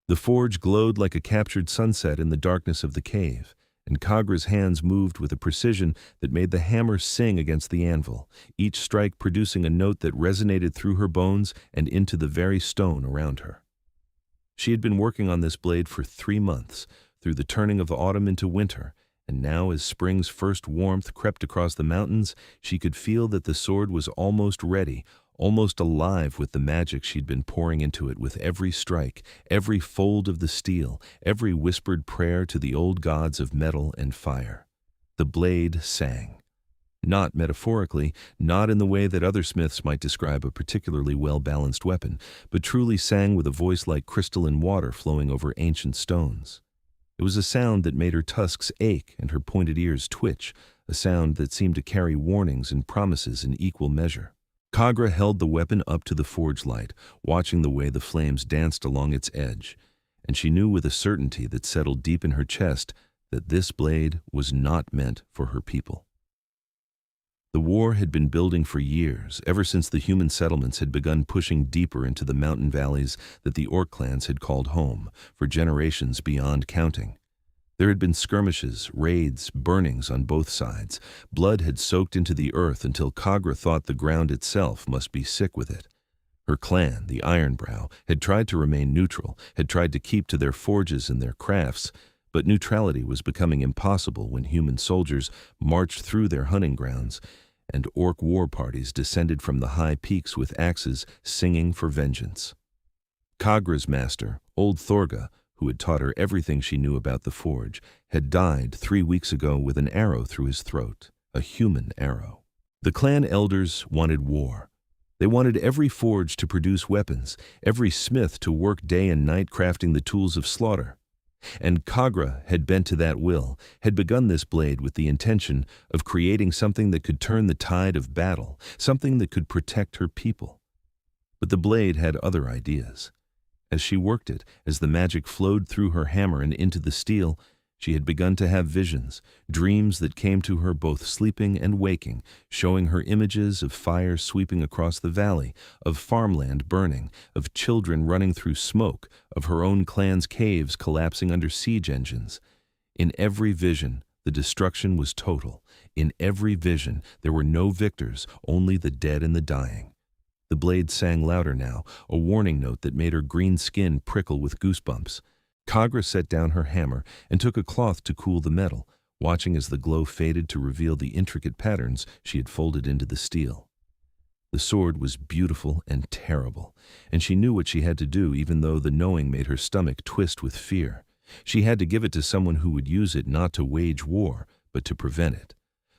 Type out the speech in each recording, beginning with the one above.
The forge glowed like a captured sunset in the darkness of the cave, and Kagra's hands moved with a precision that made the hammer sing against the anvil, each strike producing a note that resonated through her bones and into the very stone around her. She had been working on this blade for 3 months, through the turning of autumn into winter, and now as spring's first warmth crept across the mountains, she could feel that the sword was almost ready, almost alive with the magic she'd been pouring into it with every strike, every fold of the steel, every whispered prayer to the old gods of metal and fire. The blade sang. Not metaphorically, not in the way that other smiths might describe a particularly well-balanced weapon, but truly sang with a voice like crystalline water flowing over ancient stones. It was a sound that made her tusks ache and her pointed ears twitch, a sound that seemed to carry warnings and promises in equal measure. Kagra held the weapon up to the forge light, watching the way the flames danced along its edge, and she knew with a certainty that settled deep in her chest that this blade was not meant for her people. The war had been building for years, ever since the human settlements had begun pushing deeper into the mountain valleys that the orc clans had called home, for generations beyond counting. There had been skirmishes, raids, burnings on both sides. Blood had soaked into the earth until Kagra thought the ground itself must be sick with it. Her clan, the Ironbrow, had tried to remain neutral, had tried to keep to their forges and their crafts, but neutrality was becoming impossible when human soldiers marched through their hunting grounds, and orc war parties descended from the high peaks with axes, singing for vengeance. Kagra's master, old Thorga, who had taught her everything she knew about the forge, had died 3 weeks ago with an arrow through his throat, a human arrow. The clan elders wanted war. They wanted every forge to produce weapons, every smith to work day and night crafting the tools of slaughter. And Kagra had bent to that will, had begun this blade with the intention of creating something that could turn the tide of battle, something that could protect her people. But the blade had other ideas. As she worked it, as the magic flowed through her hammer and into the steel, she had begun to have visions, dreams that came to her both sleeping and waking, showing her images of fire sweeping across the valley, of farmland burning, of children running through smoke, of her own clan's caves collapsing under siege engines. In every vision, the destruction was total. In every vision, there were no victors, only the dead and the dying. The blade sang louder now, a warning note that made her green skin prickle with goosebumps. Kagra set down her hammer and took a cloth to cool the metal, watching as the glow faded to reveal the intricate patterns she had folded into the steel. The sword was beautiful and terrible, and she knew what she had to do even though the knowing made her stomach twist with fear. She had to give it to someone who would use it not to wage war, but to prevent it.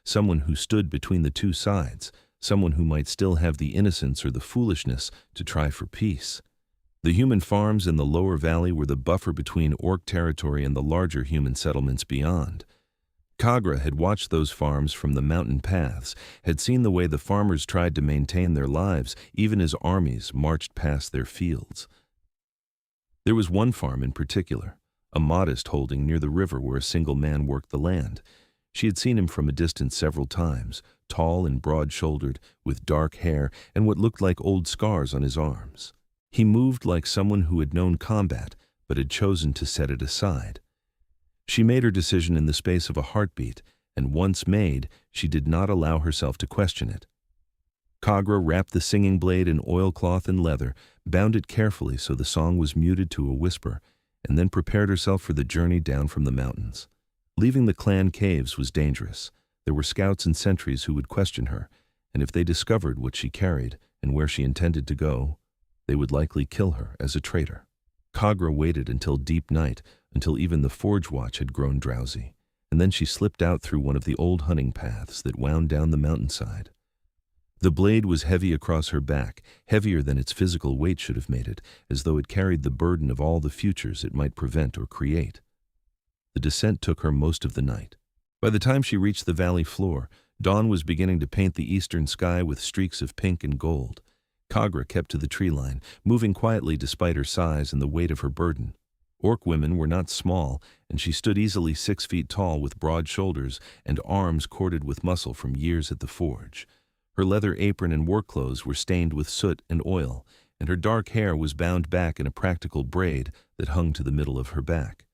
Someone who stood between the two sides, someone who might still have the innocence or the foolishness to try for peace. The human farms in the lower valley were the buffer between orc territory and the larger human settlements beyond. Kagra had watched those farms from the mountain paths, had seen the way the farmers tried to maintain their lives even as armies marched past their fields. There was one farm in particular, a modest holding near the river where a single man worked the land. She had seen him from a distance several times, tall and broad-shouldered, with dark hair and what looked like old scars on his arms. He moved like someone who had known combat, but had chosen to set it aside. She made her decision in the space of a heartbeat, and once made, she did not allow herself to question it. Kagra wrapped the singing blade in oilcloth and leather, bound it carefully so the song was muted to a whisper, and then prepared herself for the journey down from the mountains. Leaving the clan caves was dangerous. There were scouts and sentries who would question her, and if they discovered what she carried and where she intended to go, they would likely kill her as a traitor. Kagra waited until deep night, until even the forge watch had grown drowsy, and then she slipped out through one of the old hunting paths that wound down the mountainside. The blade was heavy across her back, heavier than its physical weight should have made it, as though it carried the burden of all the futures it might prevent or create. The descent took her most of the night. By the time she reached the valley floor, dawn was beginning to paint the eastern sky with streaks of pink and gold. Kagra kept to the tree line, moving quietly despite her size and the weight of her burden. Orc women were not small, and she stood easily 6 feet tall with broad shoulders and arms corded with muscle from years at the forge. Her leather apron and work clothes were stained with soot and oil, and her dark hair was bound back in a practical braid that hung to the middle of her back.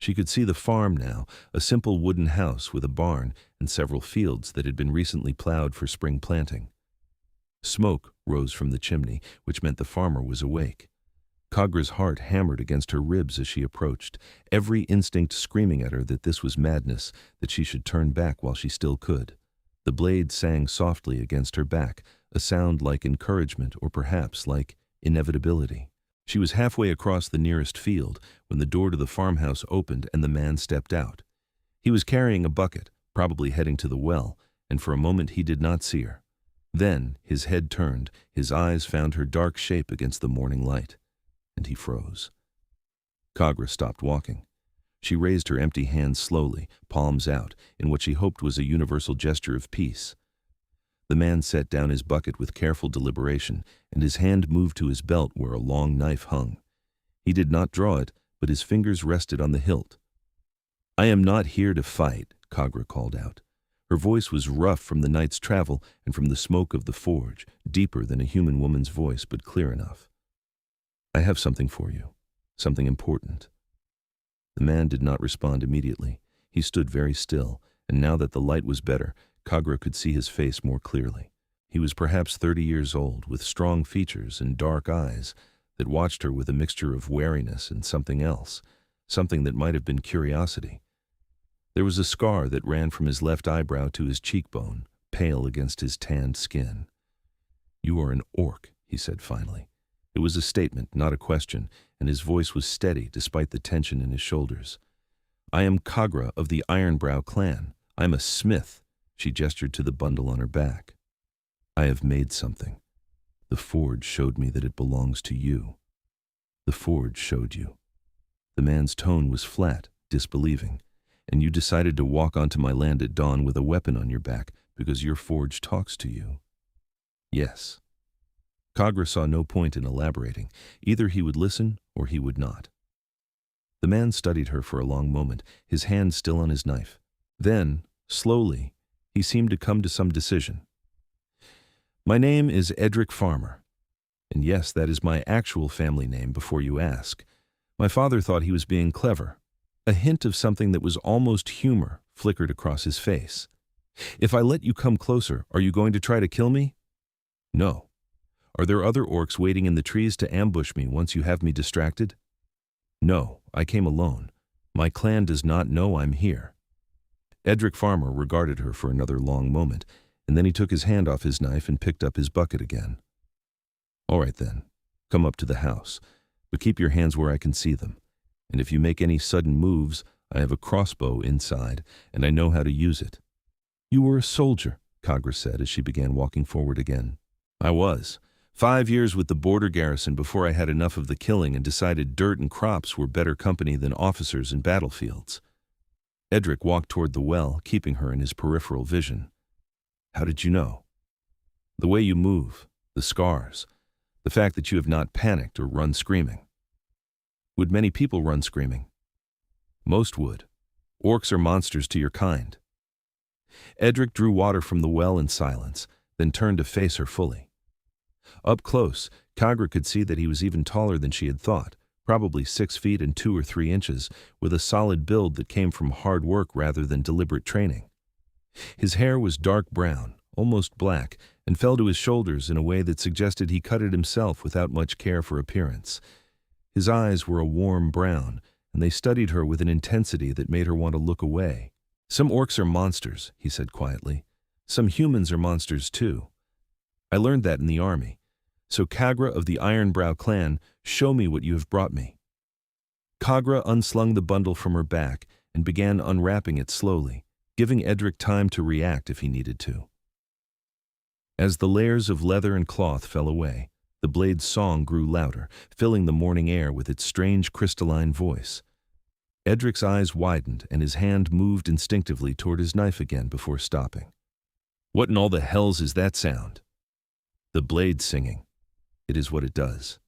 She could see the farm now, a simple wooden house with a barn and several fields that had been recently plowed for spring planting. Smoke rose from the chimney, which meant the farmer was awake. Kagra's heart hammered against her ribs as she approached, every instinct screaming at her that this was madness, that she should turn back while she still could. The blade sang softly against her back, a sound like encouragement or perhaps like inevitability. She was halfway across the nearest field when the door to the farmhouse opened and the man stepped out. He was carrying a bucket, probably heading to the well, and for a moment he did not see her. Then his head turned, his eyes found her dark shape against the morning light, and he froze. Kagra stopped walking. She raised her empty hands slowly, palms out, in what she hoped was a universal gesture of peace. The man set down his bucket with careful deliberation, and his hand moved to his belt where a long knife hung. He did not draw it, but his fingers rested on the hilt. "I am not here to fight," Kagra called out. Her voice was rough from the night's travel and from the smoke of the forge, deeper than a human woman's voice, but clear enough. "I have something for you, something important." The man did not respond immediately. He stood very still, and now that the light was better, Kagra could see his face more clearly. He was perhaps 30 years old, with strong features and dark eyes that watched her with a mixture of wariness and something else, something that might have been curiosity. There was a scar that ran from his left eyebrow to his cheekbone, pale against his tanned skin. "You are an orc," he said finally. It was a statement, not a question, and his voice was steady despite the tension in his shoulders. "I am Kagra of the Ironbrow clan. I am a smith." She gestured to the bundle on her back. "I have made something. The forge showed me that it belongs to you." "The forge showed you." The man's tone was flat, disbelieving. "And you decided to walk onto my land at dawn with a weapon on your back because your forge talks to you?" "Yes." Kagra saw no point in elaborating. Either he would listen or he would not. The man studied her for a long moment, his hand still on his knife. Then, slowly, he seemed to come to some decision. "My name is Edric Farmer. And yes, that is my actual family name before you ask. My father thought he was being clever. A hint of something that was almost humor flickered across his face. If I let you come closer, are you going to try to kill me?" "No." "Are there other orcs waiting in the trees to ambush me once you have me distracted?" "No, I came alone. My clan does not know I'm here." Edric Farmer regarded her for another long moment, and then he took his hand off his knife and picked up his bucket again. "All right then, come up to the house, but keep your hands where I can see them. And if you make any sudden moves, I have a crossbow inside, and I know how to use it." "You were a soldier," Kagra said as she began walking forward again. "I was. 5 years with the border garrison before I had enough of the killing and decided dirt and crops were better company than officers and battlefields." Edric walked toward the well, keeping her in his peripheral vision. "How did you know?" "The way you move, the scars, the fact that you have not panicked or run screaming." "Would many people run screaming?" "Most would. Orcs are monsters to your kind." Edric drew water from the well in silence, then turned to face her fully. Up close, Kagra could see that he was even taller than she had thought, probably 6 feet and 2 or 3 inches, with a solid build that came from hard work rather than deliberate training. His hair was dark brown, almost black, and fell to his shoulders in a way that suggested he cut it himself without much care for appearance. His eyes were a warm brown, and they studied her with an intensity that made her want to look away. "Some orcs are monsters," he said quietly. "Some humans are monsters too. I learned that in the army. So Kagra of the Ironbrow clan, show me what you have brought me." Kagra unslung the bundle from her back and began unwrapping it slowly, giving Edric time to react if he needed to. As the layers of leather and cloth fell away, the blade's song grew louder, filling the morning air with its strange crystalline voice. Edric's eyes widened and his hand moved instinctively toward his knife again before stopping. "What in all the hells is that sound?" "The blade singing. It is what it does."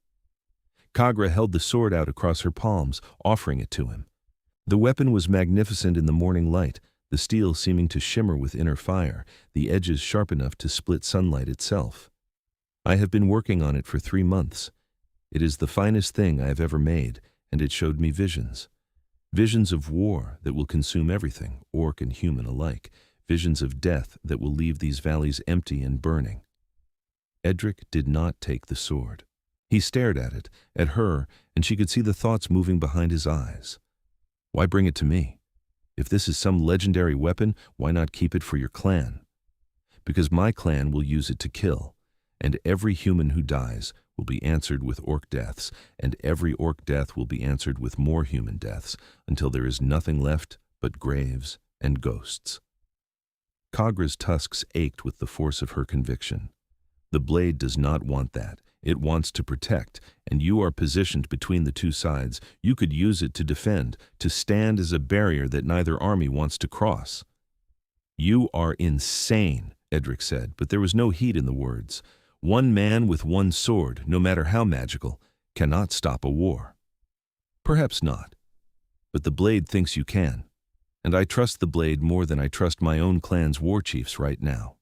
Kagra held the sword out across her palms, offering it to him. The weapon was magnificent in the morning light, the steel seeming to shimmer with inner fire, the edges sharp enough to split sunlight itself. I have been working on it for 3 months. It is the finest thing I have ever made, and it showed me visions. Visions of war that will consume everything, orc and human alike. Visions of death that will leave these valleys empty and burning. Edric did not take the sword. He stared at her, and she could see the thoughts moving behind his eyes. Why bring it to me? If this is some legendary weapon, why not keep it for your clan? Because my clan will use it to kill, and every human who dies will be answered with orc deaths, and every orc death will be answered with more human deaths, until there is nothing left but graves and ghosts. Kagra's tusks ached with the force of her conviction. The blade does not want that. It wants to protect, and you are positioned between the two sides. You could use it to defend, to stand as a barrier that neither army wants to cross. You are insane, Edric said, but there was no heat in the words. One man with one sword, no matter how magical, cannot stop a war. Perhaps not, but the blade thinks you can, and I trust the blade more than I trust my own clan's war chiefs right now.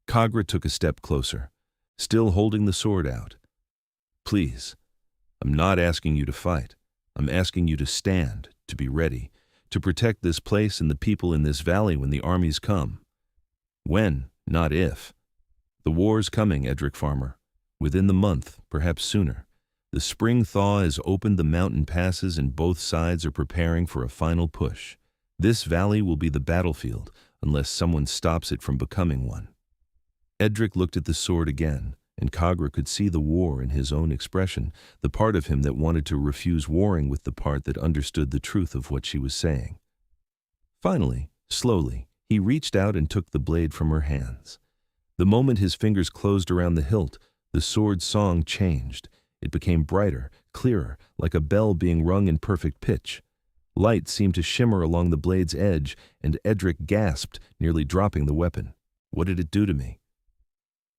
Kagra took a step closer, still holding the sword out. Please, I'm not asking you to fight. I'm asking you to stand, to be ready, to protect this place and the people in this valley when the armies come. When, not if. The war's coming, Edric Farmer. Within the month, perhaps sooner. The spring thaw has opened the mountain passes and both sides are preparing for a final push. This valley will be the battlefield unless someone stops it from becoming one. Edric looked at the sword again, and Kagra could see the war in his own expression, the part of him that wanted to refuse warring with the part that understood the truth of what she was saying. Finally, slowly, he reached out and took the blade from her hands. The moment his fingers closed around the hilt, the sword's song changed. It became brighter, clearer, like a bell being rung in perfect pitch. Light seemed to shimmer along the blade's edge, and Edric gasped, nearly dropping the weapon. What did it do to me?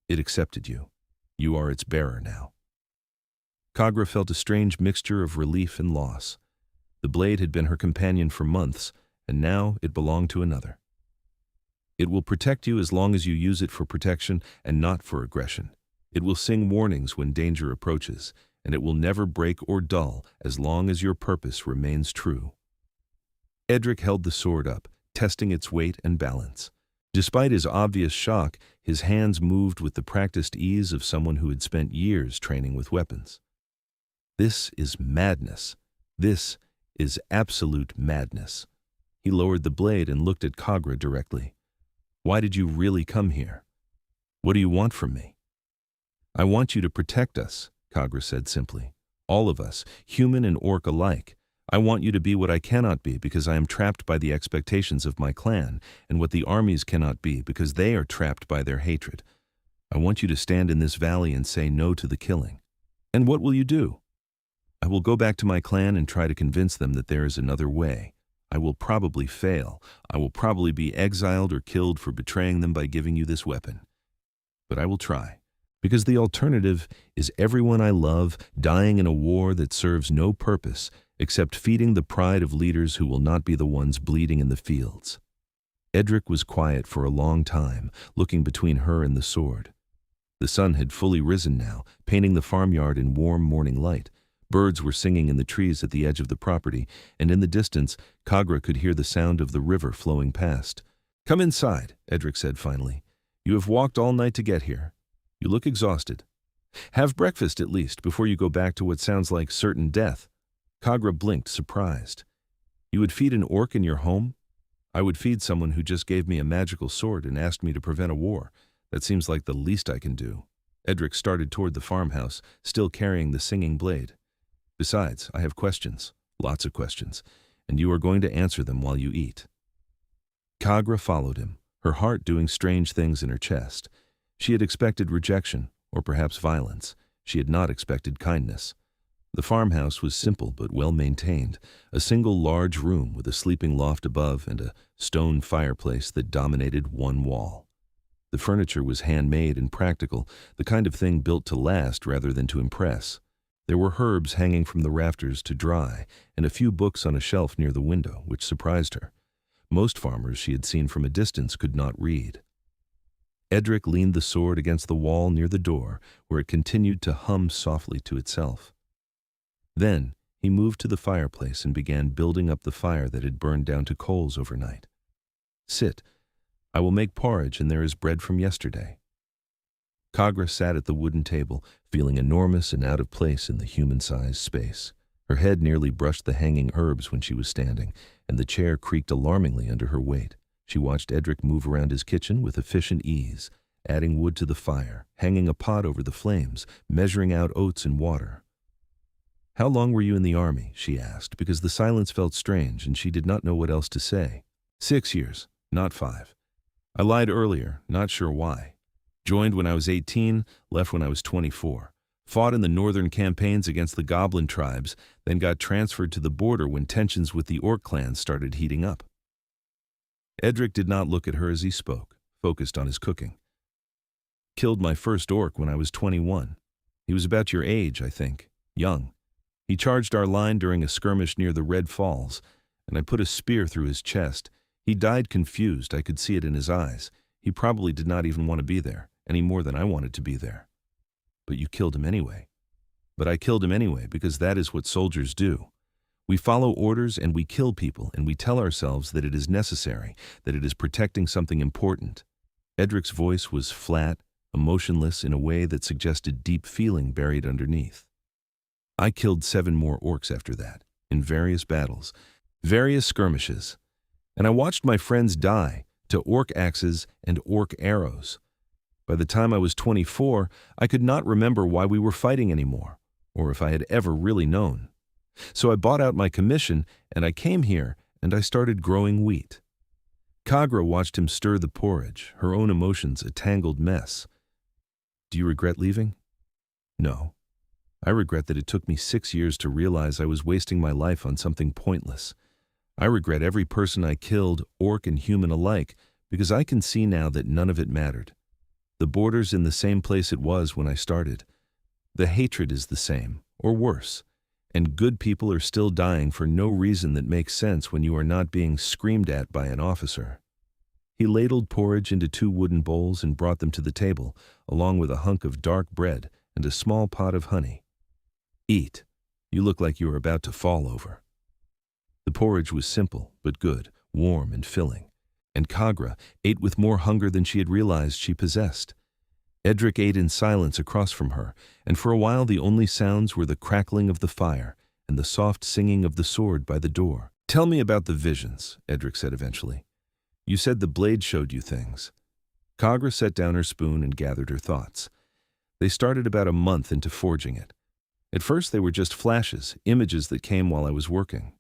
It accepted you. You are its bearer now. Kagra felt a strange mixture of relief and loss. The blade had been her companion for months, and now it belonged to another. It will protect you as long as you use it for protection and not for aggression. It will sing warnings when danger approaches, and it will never break or dull as long as your purpose remains true. Edric held the sword up, testing its weight and balance. Despite his obvious shock, his hands moved with the practiced ease of someone who had spent years training with weapons. This is madness. This is absolute madness. He lowered the blade and looked at Kagra directly. Why did you really come here? What do you want from me? I want you to protect us, Kagra said simply. All of us, human and orc alike. I want you to be what I cannot be because I am trapped by the expectations of my clan, and what the armies cannot be because they are trapped by their hatred. I want you to stand in this valley and say no to the killing. And what will you do? I will go back to my clan and try to convince them that there is another way. I will probably fail. I will probably be exiled or killed for betraying them by giving you this weapon. But I will try, because the alternative is everyone I love dying in a war that serves no purpose except feeding the pride of leaders who will not be the ones bleeding in the fields. Edric was quiet for a long time, looking between her and the sword. The sun had fully risen now, painting the farmyard in warm morning light. Birds were singing in the trees at the edge of the property, and in the distance, Kagra could hear the sound of the river flowing past. Come inside, Edric said finally. You have walked all night to get here. You look exhausted. Have breakfast at least before you go back to what sounds like certain death. Kagra blinked, surprised. You would feed an orc in your home? I would feed someone who just gave me a magical sword and asked me to prevent a war. That seems like the least I can do. Edric started toward the farmhouse, still carrying the singing blade. Besides, I have questions, lots of questions, and you are going to answer them while you eat. Kagra followed him, her heart doing strange things in her chest. She had expected rejection, or perhaps violence. She had not expected kindness. The farmhouse was simple but well maintained, a single large room with a sleeping loft above and a stone fireplace that dominated one wall. The furniture was handmade and practical, the kind of thing built to last rather than to impress. There were herbs hanging from the rafters to dry, and a few books on a shelf near the window, which surprised her. Most farmers she had seen from a distance could not read. Edric leaned the sword against the wall near the door, where it continued to hum softly to itself. Then he moved to the fireplace and began building up the fire that had burned down to coals overnight. "Sit. I will make porridge, and there is bread from yesterday." Kagra sat at the wooden table, feeling enormous and out of place in the human-sized space. Her head nearly brushed the hanging herbs when she was standing, and the chair creaked alarmingly under her weight. She watched Edric move around his kitchen with efficient ease, adding wood to the fire, hanging a pot over the flames, measuring out oats and water. "How long were you in the army?" she asked, because the silence felt strange and she did not know what else to say. 6 years, not 5. I lied earlier, not sure why. Joined when I was 18, left when I was 24. Fought in the northern campaigns against the goblin tribes, then got transferred to the border when tensions with the orc clans started heating up. Edric did not look at her as he spoke, focused on his cooking. "Killed my first orc when I was 21. He was about your age, I think, young. He charged our line during a skirmish near the Red Falls, and I put a spear through his chest. He died confused, I could see it in his eyes. He probably did not even want to be there, any more than I wanted to be there. But you killed him anyway." "But I killed him anyway because that is what soldiers do. We follow orders and we kill people, and we tell ourselves that it is necessary, that it is protecting something important." Edric's voice was flat, emotionless in a way that suggested deep feeling buried underneath. "I killed 7 more orcs after that, in various battles, various skirmishes. And I watched my friends die to orc axes and orc arrows. By the time I was 24, I could not remember why we were fighting anymore, or if I had ever really known. So I bought out my commission, and I came here, and I started growing wheat." Kagra watched him stir the porridge, her own emotions a tangled mess. "Do you regret leaving?" "No. I regret that it took me 6 years to realize I was wasting my life on something pointless. I regret every person I killed, orc and human alike, because I can see now that none of it mattered. The border's in the same place it was when I started. The hatred is the same, or worse, and good people are still dying for no reason that makes sense when you are not being screamed at by an officer." He ladled porridge into 2 wooden bowls and brought them to the table, along with a hunk of dark bread and a small pot of honey. "Eat. You look like you are about to fall over." The porridge was simple, but good, warm and filling, and Kagra ate with more hunger than she had realized she possessed. Edric ate in silence across from her, and for a while the only sounds were the crackling of the fire and the soft singing of the sword by the door. "Tell me about the visions," Edric said eventually. "You said the blade showed you things." Kagra set down her spoon and gathered her thoughts. They started about a month into forging it. At first they were just flashes, images that came while I was working.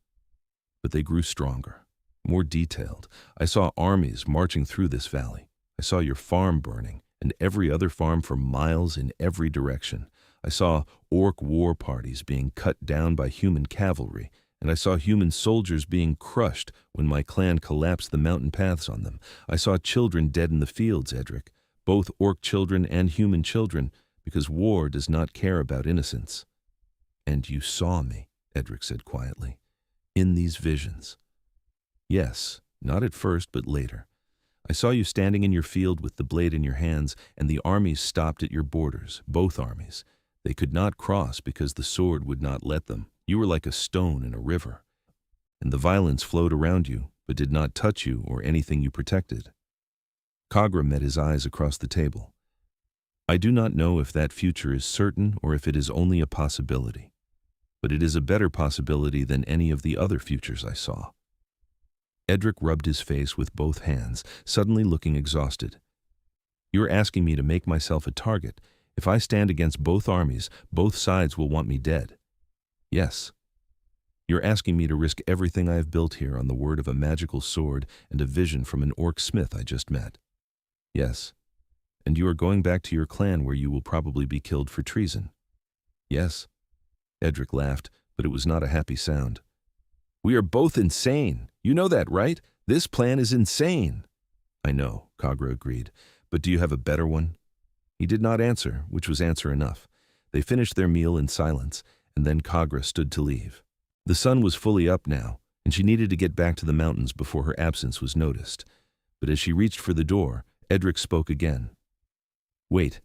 But they grew stronger, more detailed. I saw armies marching through this valley. I saw your farm burning, and every other farm for miles in every direction. I saw orc war parties being cut down by human cavalry, and I saw human soldiers being crushed when my clan collapsed the mountain paths on them. I saw children dead in the fields, Edric, both orc children and human children, because war does not care about innocence. "And you saw me," Edric said quietly, "in these visions." "Yes, not at first, but later. I saw you standing in your field with the blade in your hands, and the armies stopped at your borders, both armies. They could not cross because the sword would not let them. You were like a stone in a river, and the violence flowed around you, but did not touch you or anything you protected." Kagra met his eyes across the table. "I do not know if that future is certain or if it is only a possibility, but it is a better possibility than any of the other futures I saw." Edric rubbed his face with both hands, suddenly looking exhausted. "You're asking me to make myself a target. If I stand against both armies, both sides will want me dead." "Yes. You're asking me to risk everything I have built here on the word of a magical sword and a vision from an orc smith I just met." "Yes. And you are going back to your clan where you will probably be killed for treason." "Yes." Edric laughed, but it was not a happy sound. "We are both insane. You know that, right? This plan is insane." "I know," Kagra agreed. "But do you have a better one?" He did not answer, which was answer enough. They finished their meal in silence, and then Kagra stood to leave. The sun was fully up now, and she needed to get back to the mountains before her absence was noticed. But as she reached for the door, Edric spoke again. Wait.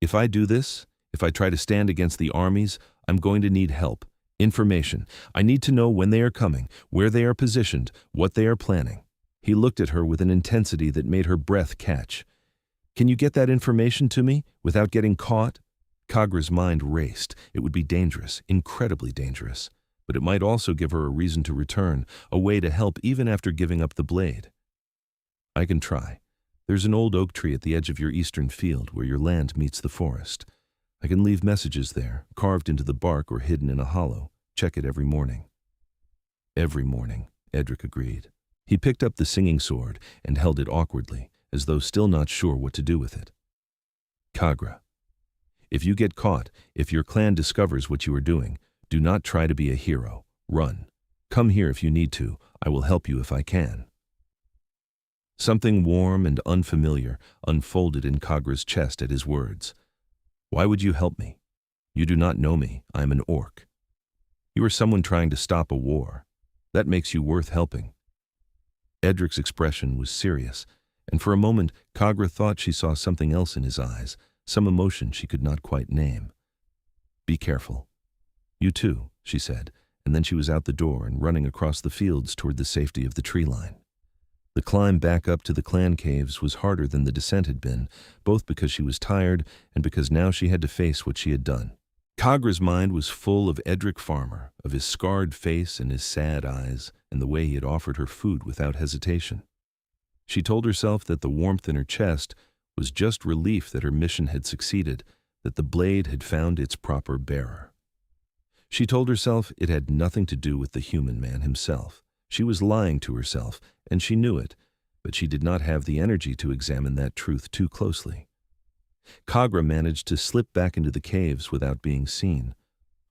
If I do this, if I try to stand against the armies, I'm going to need help. Information. I need to know when they are coming, where they are positioned, what they are planning. He looked at her with an intensity that made her breath catch. Can you get that information to me without getting caught? Kagra's mind raced. It would be dangerous, incredibly dangerous. But it might also give her a reason to return, a way to help even after giving up the blade. I can try. There's an old oak tree at the edge of your eastern field where your land meets the forest. I can leave messages there, carved into the bark or hidden in a hollow. Check it every morning. Every morning, Edric agreed. He picked up the singing sword and held it awkwardly, as though still not sure what to do with it. Kagra. If you get caught, if your clan discovers what you are doing, do not try to be a hero. Run. Come here if you need to. I will help you if I can. Something warm and unfamiliar unfolded in Kagra's chest at his words. Why would you help me? You do not know me. I am an orc. You are someone trying to stop a war. That makes you worth helping. Edric's expression was serious, and for a moment Kagra thought she saw something else in his eyes, some emotion she could not quite name. Be careful. You too, she said, and then she was out the door and running across the fields toward the safety of the tree line. The climb back up to the clan caves was harder than the descent had been, both because she was tired and because now she had to face what she had done. Kagra's mind was full of Edric Farmer, of his scarred face and his sad eyes, and the way he had offered her food without hesitation. She told herself that the warmth in her chest was just relief that her mission had succeeded, that the blade had found its proper bearer. She told herself it had nothing to do with the human man himself. She was lying to herself, and she knew it, but she did not have the energy to examine that truth too closely. Kagra managed to slip back into the caves without being seen,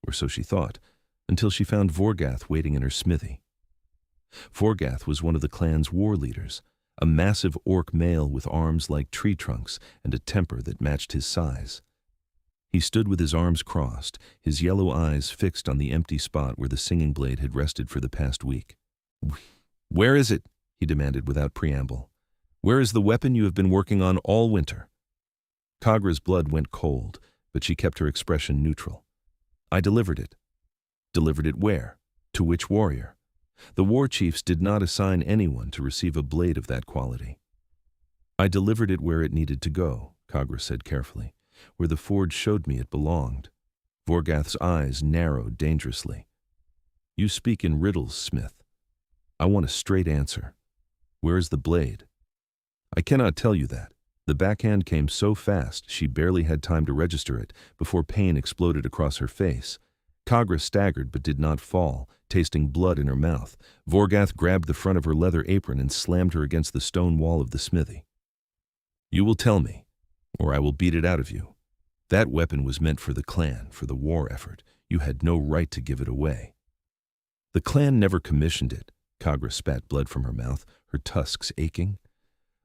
or so she thought, until she found Vorgath waiting in her smithy. Vorgath was one of the clan's war leaders, a massive orc male with arms like tree trunks and a temper that matched his size. He stood with his arms crossed, his yellow eyes fixed on the empty spot where the singing blade had rested for the past week. "Where is it?" he demanded without preamble. "Where is the weapon you have been working on all winter?" Kagra's blood went cold, but she kept her expression neutral. "I delivered it." "Delivered it where? To which warrior?" The war chiefs did not assign anyone to receive a blade of that quality. "I delivered it where it needed to go," Kagra said carefully, "where the forge showed me it belonged." Vorgath's eyes narrowed dangerously. "You speak in riddles, Smith. I want a straight answer. Where is the blade?" "I cannot tell you that." The backhand came so fast she barely had time to register it before pain exploded across her face. Kagra staggered but did not fall, tasting blood in her mouth. Vorgath grabbed the front of her leather apron and slammed her against the stone wall of the smithy. "You will tell me, or I will beat it out of you. That weapon was meant for the clan, for the war effort. You had no right to give it away." "The clan never commissioned it." Kagra spat blood from her mouth, her tusks aching.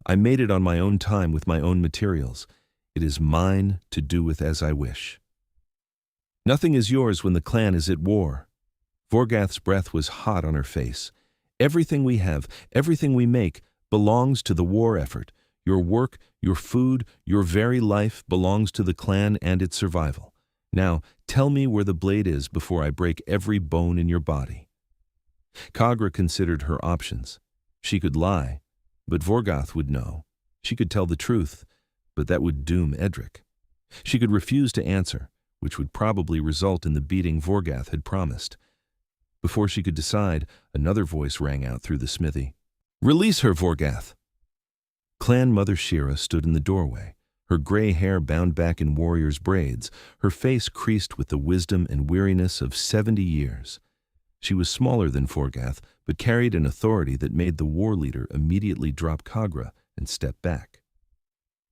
"I made it on my own time with my own materials. It is mine to do with as I wish." "Nothing is yours when the clan is at war." Vorgath's breath was hot on her face. "Everything we have, everything we make, belongs to the war effort. Your work, your food, your very life belongs to the clan and its survival. Now, tell me where the blade is before I break every bone in your body." Kagra considered her options. She could lie, but Vorgath would know. She could tell the truth, but that would doom Edric. She could refuse to answer, which would probably result in the beating Vorgath had promised. Before she could decide, another voice rang out through the smithy. "Release her, Vorgath!" Clan Mother Shira stood in the doorway, her gray hair bound back in warrior's braids, her face creased with the wisdom and weariness of 70 years. She was smaller than Vorgath, but carried an authority that made the war leader immediately drop Kagra and step back.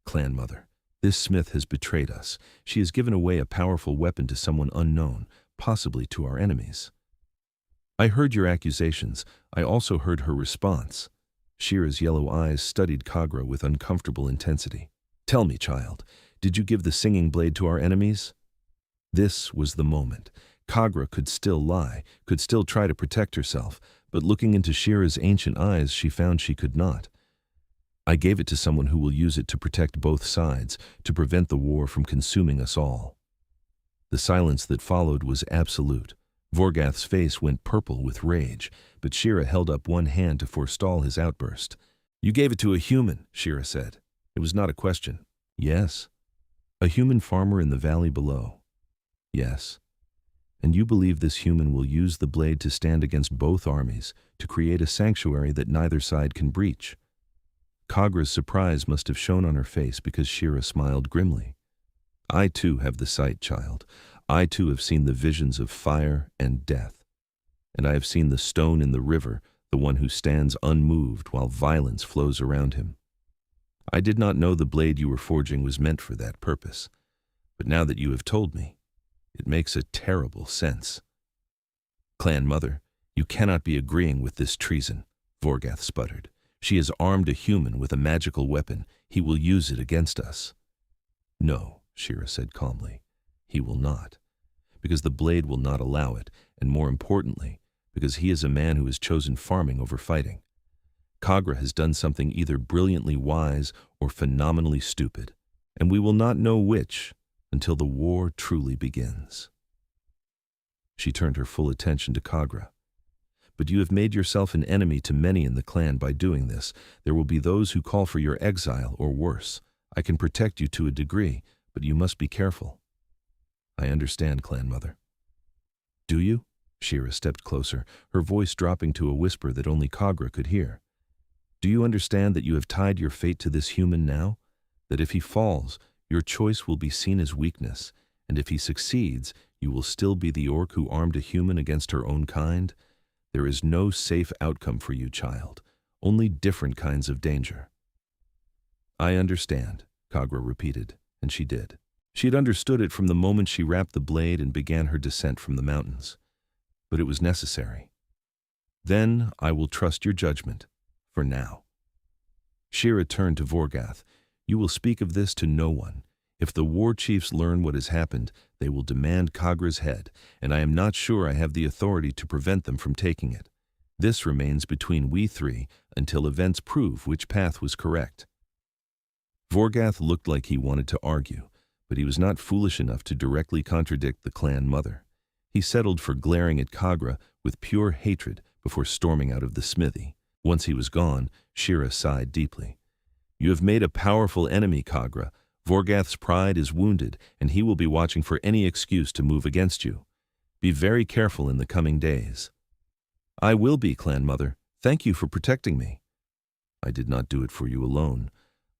"Clan Mother, this smith has betrayed us. She has given away a powerful weapon to someone unknown, possibly to our enemies." "I heard your accusations. I also heard her response." Shira's yellow eyes studied Kagra with uncomfortable intensity. "Tell me, child, did you give the singing blade to our enemies?" This was the moment. Kagra could still lie, could still try to protect herself, but looking into Shira's ancient eyes, she found she could not. I gave it to someone who will use it to protect both sides, to prevent the war from consuming us all." The silence that followed was absolute. Vorgath's face went purple with rage, but Shira held up one hand to forestall his outburst. "You gave it to a human," Shira said. It was not a question. "Yes." "A human farmer in the valley below." "Yes." "And you believe this human will use the blade to stand against both armies, to create a sanctuary that neither side can breach?" Kagra's surprise must have shown on her face because Shira smiled grimly. "I too have the sight, child. I too have seen the visions of fire and death. And I have seen the stone in the river, the one who stands unmoved while violence flows around him. I did not know the blade you were forging was meant for that purpose. But now that you have told me, it makes a terrible sense." "Clan Mother, you cannot be agreeing with this treason," Vorgath sputtered. "She has armed a human with a magical weapon. He will use it against us." "No," Shira said calmly. "He will not. Because the blade will not allow it, and more importantly, because he is a man who has chosen farming over fighting. Kagra has done something either brilliantly wise or phenomenally stupid, and we will not know which until the war truly begins." She turned her full attention to Kagra. "But you have made yourself an enemy to many in the clan by doing this. There will be those who call for your exile or worse. I can protect you to a degree, but you must be careful." "I understand, Clan Mother." "Do you?" Shira stepped closer, her voice dropping to a whisper that only Kagra could hear. "Do you understand that you have tied your fate to this human now? That if he falls, your choice will be seen as weakness, and if he succeeds, you will still be the orc who armed a human against her own kind? There is no safe outcome for you, child, only different kinds of danger." "I understand," Kagra repeated, and she did. She had understood it from the moment she wrapped the blade and began her descent from the mountains. But it was necessary. "Then I will trust your judgment, for now." Shira turned to Vorgath. "You will speak of this to no one. If the war chiefs learn what has happened, they will demand Kagra's head, and I am not sure I have the authority to prevent them from taking it. This remains between we three until events prove which path was correct." Vorgath looked like he wanted to argue, but he was not foolish enough to directly contradict the clan mother. He settled for glaring at Kagra with pure hatred before storming out of the smithy. Once he was gone, Shira sighed deeply. "You have made a powerful enemy, Kagra. Vorgath's pride is wounded, and he will be watching for any excuse to move against you. Be very careful in the coming days." "I will be, Clan Mother. Thank you for protecting me." "I did not do it for you alone.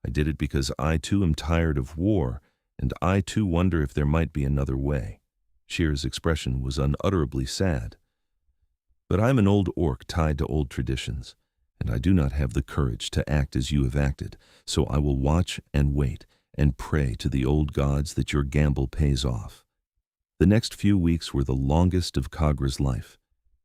I did it because I too am tired of war, and I too wonder if there might be another way." Shira's expression was unutterably sad. "But I am an old orc tied to old traditions, and I do not have the courage to act as you have acted, so I will watch and wait and pray to the old gods that your gamble pays off." The next few weeks were the longest of Kagra's life.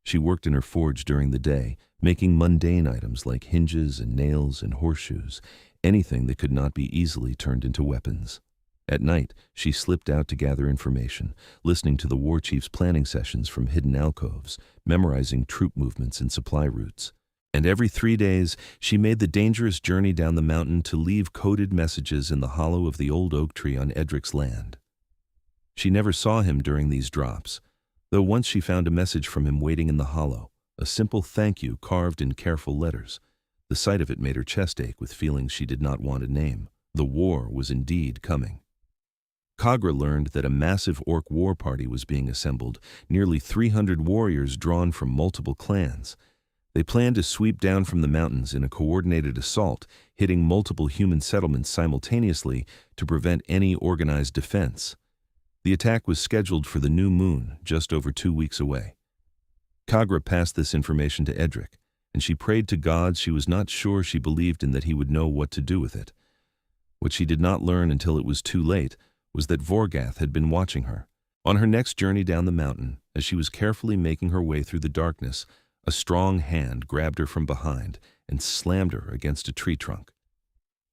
She worked in her forge during the day, making mundane items like hinges and nails and horseshoes, anything that could not be easily turned into weapons. At night, she slipped out to gather information, listening to the war chief's planning sessions from hidden alcoves, memorizing troop movements and supply routes. And every 3 days, she made the dangerous journey down the mountain to leave coded messages in the hollow of the old oak tree on Edric's land. She never saw him during these drops, though once she found a message from him waiting in the hollow, a simple thank you carved in careful letters. The sight of it made her chest ache with feelings she did not want to name. The war was indeed coming. Kagra learned that a massive orc war party was being assembled, nearly 300 warriors drawn from multiple clans. They planned to sweep down from the mountains in a coordinated assault, hitting multiple human settlements simultaneously to prevent any organized defense. The attack was scheduled for the new moon, just over 2 weeks away. Kagra passed this information to Edric, and she prayed to gods she was not sure she believed in that he would know what to do with it. What she did not learn until it was too late was that Vorgath had been watching her. On her next journey down the mountain, as she was carefully making her way through the darkness, a strong hand grabbed her from behind and slammed her against a tree trunk.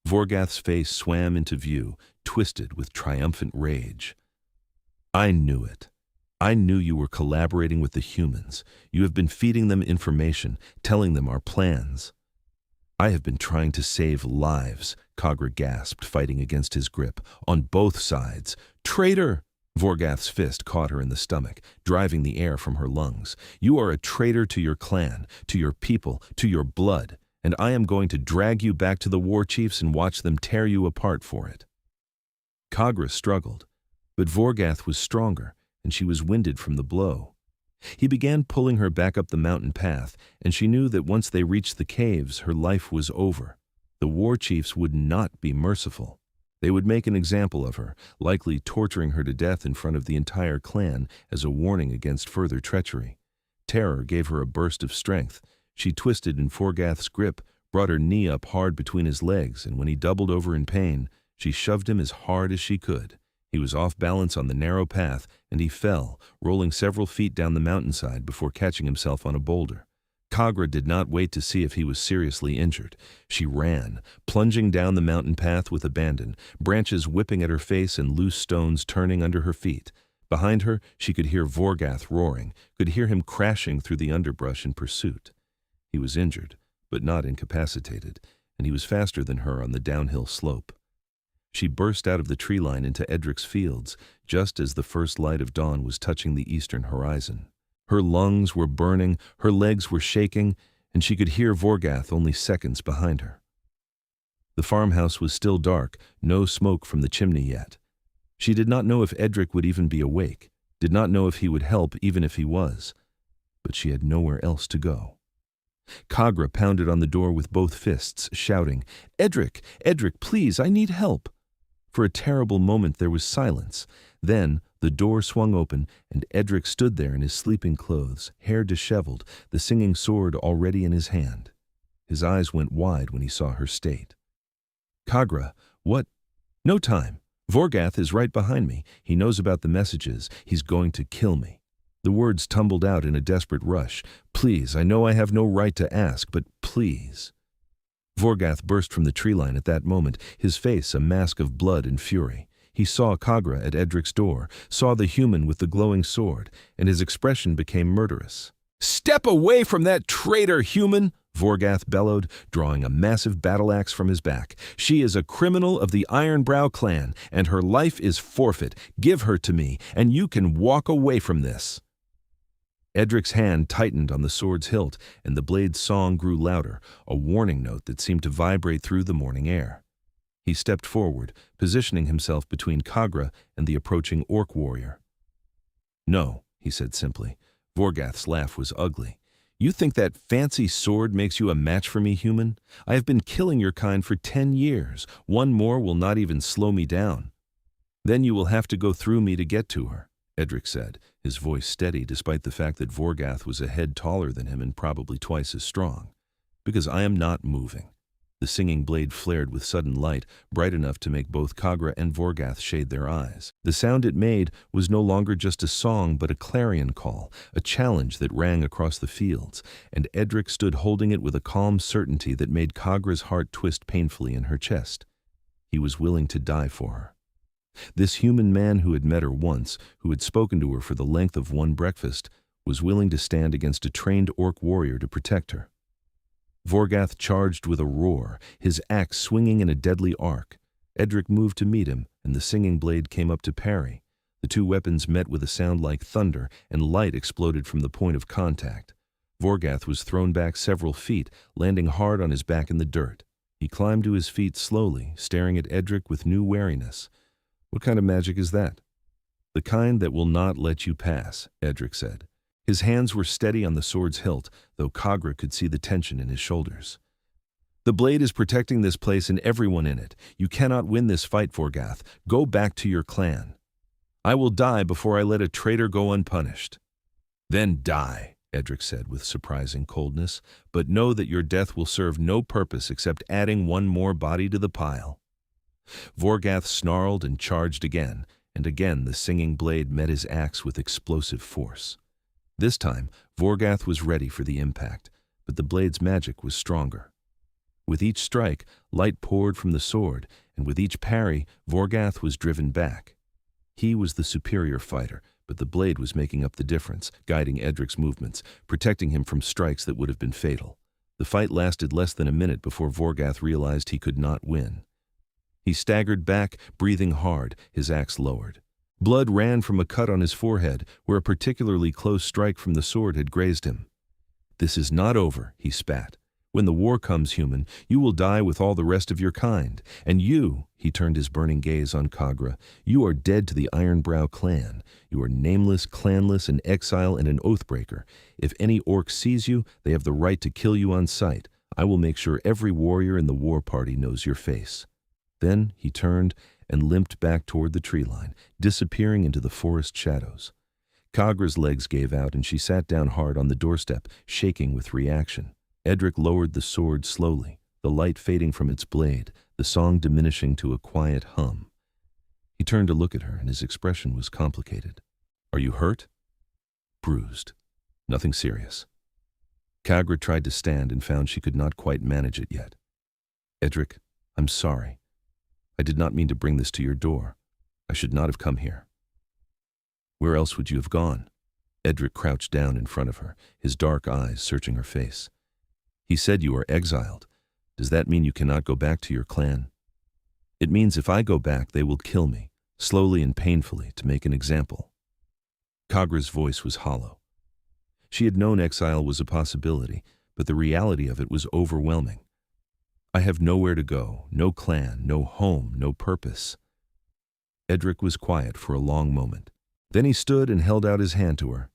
Vorgath's face swam into view, twisted with triumphant rage. "I knew it. I knew you were collaborating with the humans. You have been feeding them information, telling them our plans." I have been trying to save lives, Kagra gasped, fighting against his grip. On both sides. Traitor! Vorgath's fist caught her in the stomach, driving the air from her lungs. You are a traitor to your clan, to your people, to your blood, and I am going to drag you back to the war chiefs and watch them tear you apart for it. Kagra struggled, but Vorgath was stronger, and she was winded from the blow. He began pulling her back up the mountain path, and she knew that once they reached the caves, her life was over. The war chiefs would not be merciful. They would make an example of her, likely torturing her to death in front of the entire clan as a warning against further treachery. Terror gave her a burst of strength. She twisted in Vorgath's grip, brought her knee up hard between his legs, and when he doubled over in pain, she shoved him as hard as she could. He was off balance on the narrow path, and he fell, rolling several feet down the mountainside before catching himself on a boulder. Kagra did not wait to see if he was seriously injured. She ran, plunging down the mountain path with abandon, branches whipping at her face and loose stones turning under her feet. Behind her, she could hear Vorgath roaring, could hear him crashing through the underbrush in pursuit. He was injured, but not incapacitated, and he was faster than her on the downhill slope. She burst out of the tree line into Edric's fields, just as the first light of dawn was touching the eastern horizon. Her lungs were burning, her legs were shaking, and she could hear Vorgath only seconds behind her. The farmhouse was still dark, no smoke from the chimney yet. She did not know if Edric would even be awake, did not know if he would help even if he was, but she had nowhere else to go. Kagra pounded on the door with both fists, shouting, "Edric! Edric, please, I need help!" For a terrible moment there was silence. Then the door swung open, and Edric stood there in his sleeping clothes, hair disheveled, the singing sword already in his hand. His eyes went wide when he saw her state. "Kagra, what?" "No time. Vorgath is right behind me. He knows about the messages. He's going to kill me." The words tumbled out in a desperate rush. "Please, I know I have no right to ask, but please." Vorgath burst from the tree line at that moment, his face a mask of blood and fury. He saw Kagra at Edric's door, saw the human with the glowing sword, and his expression became murderous. "Step away from that traitor, human!" Vorgath bellowed, drawing a massive battle-axe from his back. "She is a criminal of the Ironbrow clan, and her life is forfeit. Give her to me, and you can walk away from this." Edric's hand tightened on the sword's hilt, and the blade's song grew louder, a warning note that seemed to vibrate through the morning air. He stepped forward, positioning himself between Kagra and the approaching orc warrior. "No," he said simply. Vorgath's laugh was ugly. "You think that fancy sword makes you a match for me, human? I have been killing your kind for 10 years. One more will not even slow me down." "Then you will have to go through me to get to her," Edric said, his voice steady despite the fact that Vorgath was a head taller than him and probably twice as strong. "Because I am not moving." The singing blade flared with sudden light, bright enough to make both Kagra and Vorgath shade their eyes. The sound it made was no longer just a song but a clarion call, a challenge that rang across the fields, and Edric stood holding it with a calm certainty that made Kagra's heart twist painfully in her chest. He was willing to die for her. This human man who had met her once, who had spoken to her for the length of one breakfast, was willing to stand against a trained orc warrior to protect her. Vorgath charged with a roar, his axe swinging in a deadly arc. Edric moved to meet him, and the singing blade came up to parry. The two weapons met with a sound like thunder, and light exploded from the point of contact. Vorgath was thrown back several feet, landing hard on his back in the dirt. He climbed to his feet slowly, staring at Edric with new wariness. "What kind of magic is that?" "The kind that will not let you pass," Edric said. His hands were steady on the sword's hilt, though Kagra could see the tension in his shoulders. "The blade is protecting this place and everyone in it. You cannot win this fight, Vorgath. Go back to your clan." "I will die before I let a traitor go unpunished." "Then die," Edric said with surprising coldness, "but know that your death will serve no purpose except adding one more body to the pile." Vorgath snarled and charged again, and again the singing blade met his axe with explosive force. This time, Vorgath was ready for the impact, but the blade's magic was stronger. With each strike, light poured from the sword, and with each parry, Vorgath was driven back. He was the superior fighter, but the blade was making up the difference, guiding Edric's movements, protecting him from strikes that would have been fatal. The fight lasted less than a minute before Vorgath realized he could not win. He staggered back, breathing hard, his axe lowered. Blood ran from a cut on his forehead, where a particularly close strike from the sword had grazed him. "This is not over," he spat. "When the war comes, human, you will die with all the rest of your kind. And you," he turned his burning gaze on Kagra, "you are dead to the Ironbrow clan. You are nameless, clanless, an exile and an oathbreaker. If any orc sees you, they have the right to kill you on sight. I will make sure every warrior in the war party knows your face." Then he turned and limped back toward the tree line, disappearing into the forest shadows. Kagra's legs gave out and she sat down hard on the doorstep, shaking with reaction. Edric lowered the sword slowly, the light fading from its blade, the song diminishing to a quiet hum. He turned to look at her and his expression was complicated. "Are you hurt?" "Bruised. Nothing serious." Kagra tried to stand and found she could not quite manage it yet. "Edric, I'm sorry. I did not mean to bring this to your door. I should not have come here." "Where else would you have gone?" Edric crouched down in front of her, his dark eyes searching her face. "He said you are exiled. Does that mean you cannot go back to your clan?" "It means if I go back, they will kill me, slowly and painfully, to make an example." Kagra's voice was hollow. She had known exile was a possibility, but the reality of it was overwhelming. "I have nowhere to go, no clan, no home, no purpose." Edric was quiet for a long moment. Then he stood and held out his hand to her.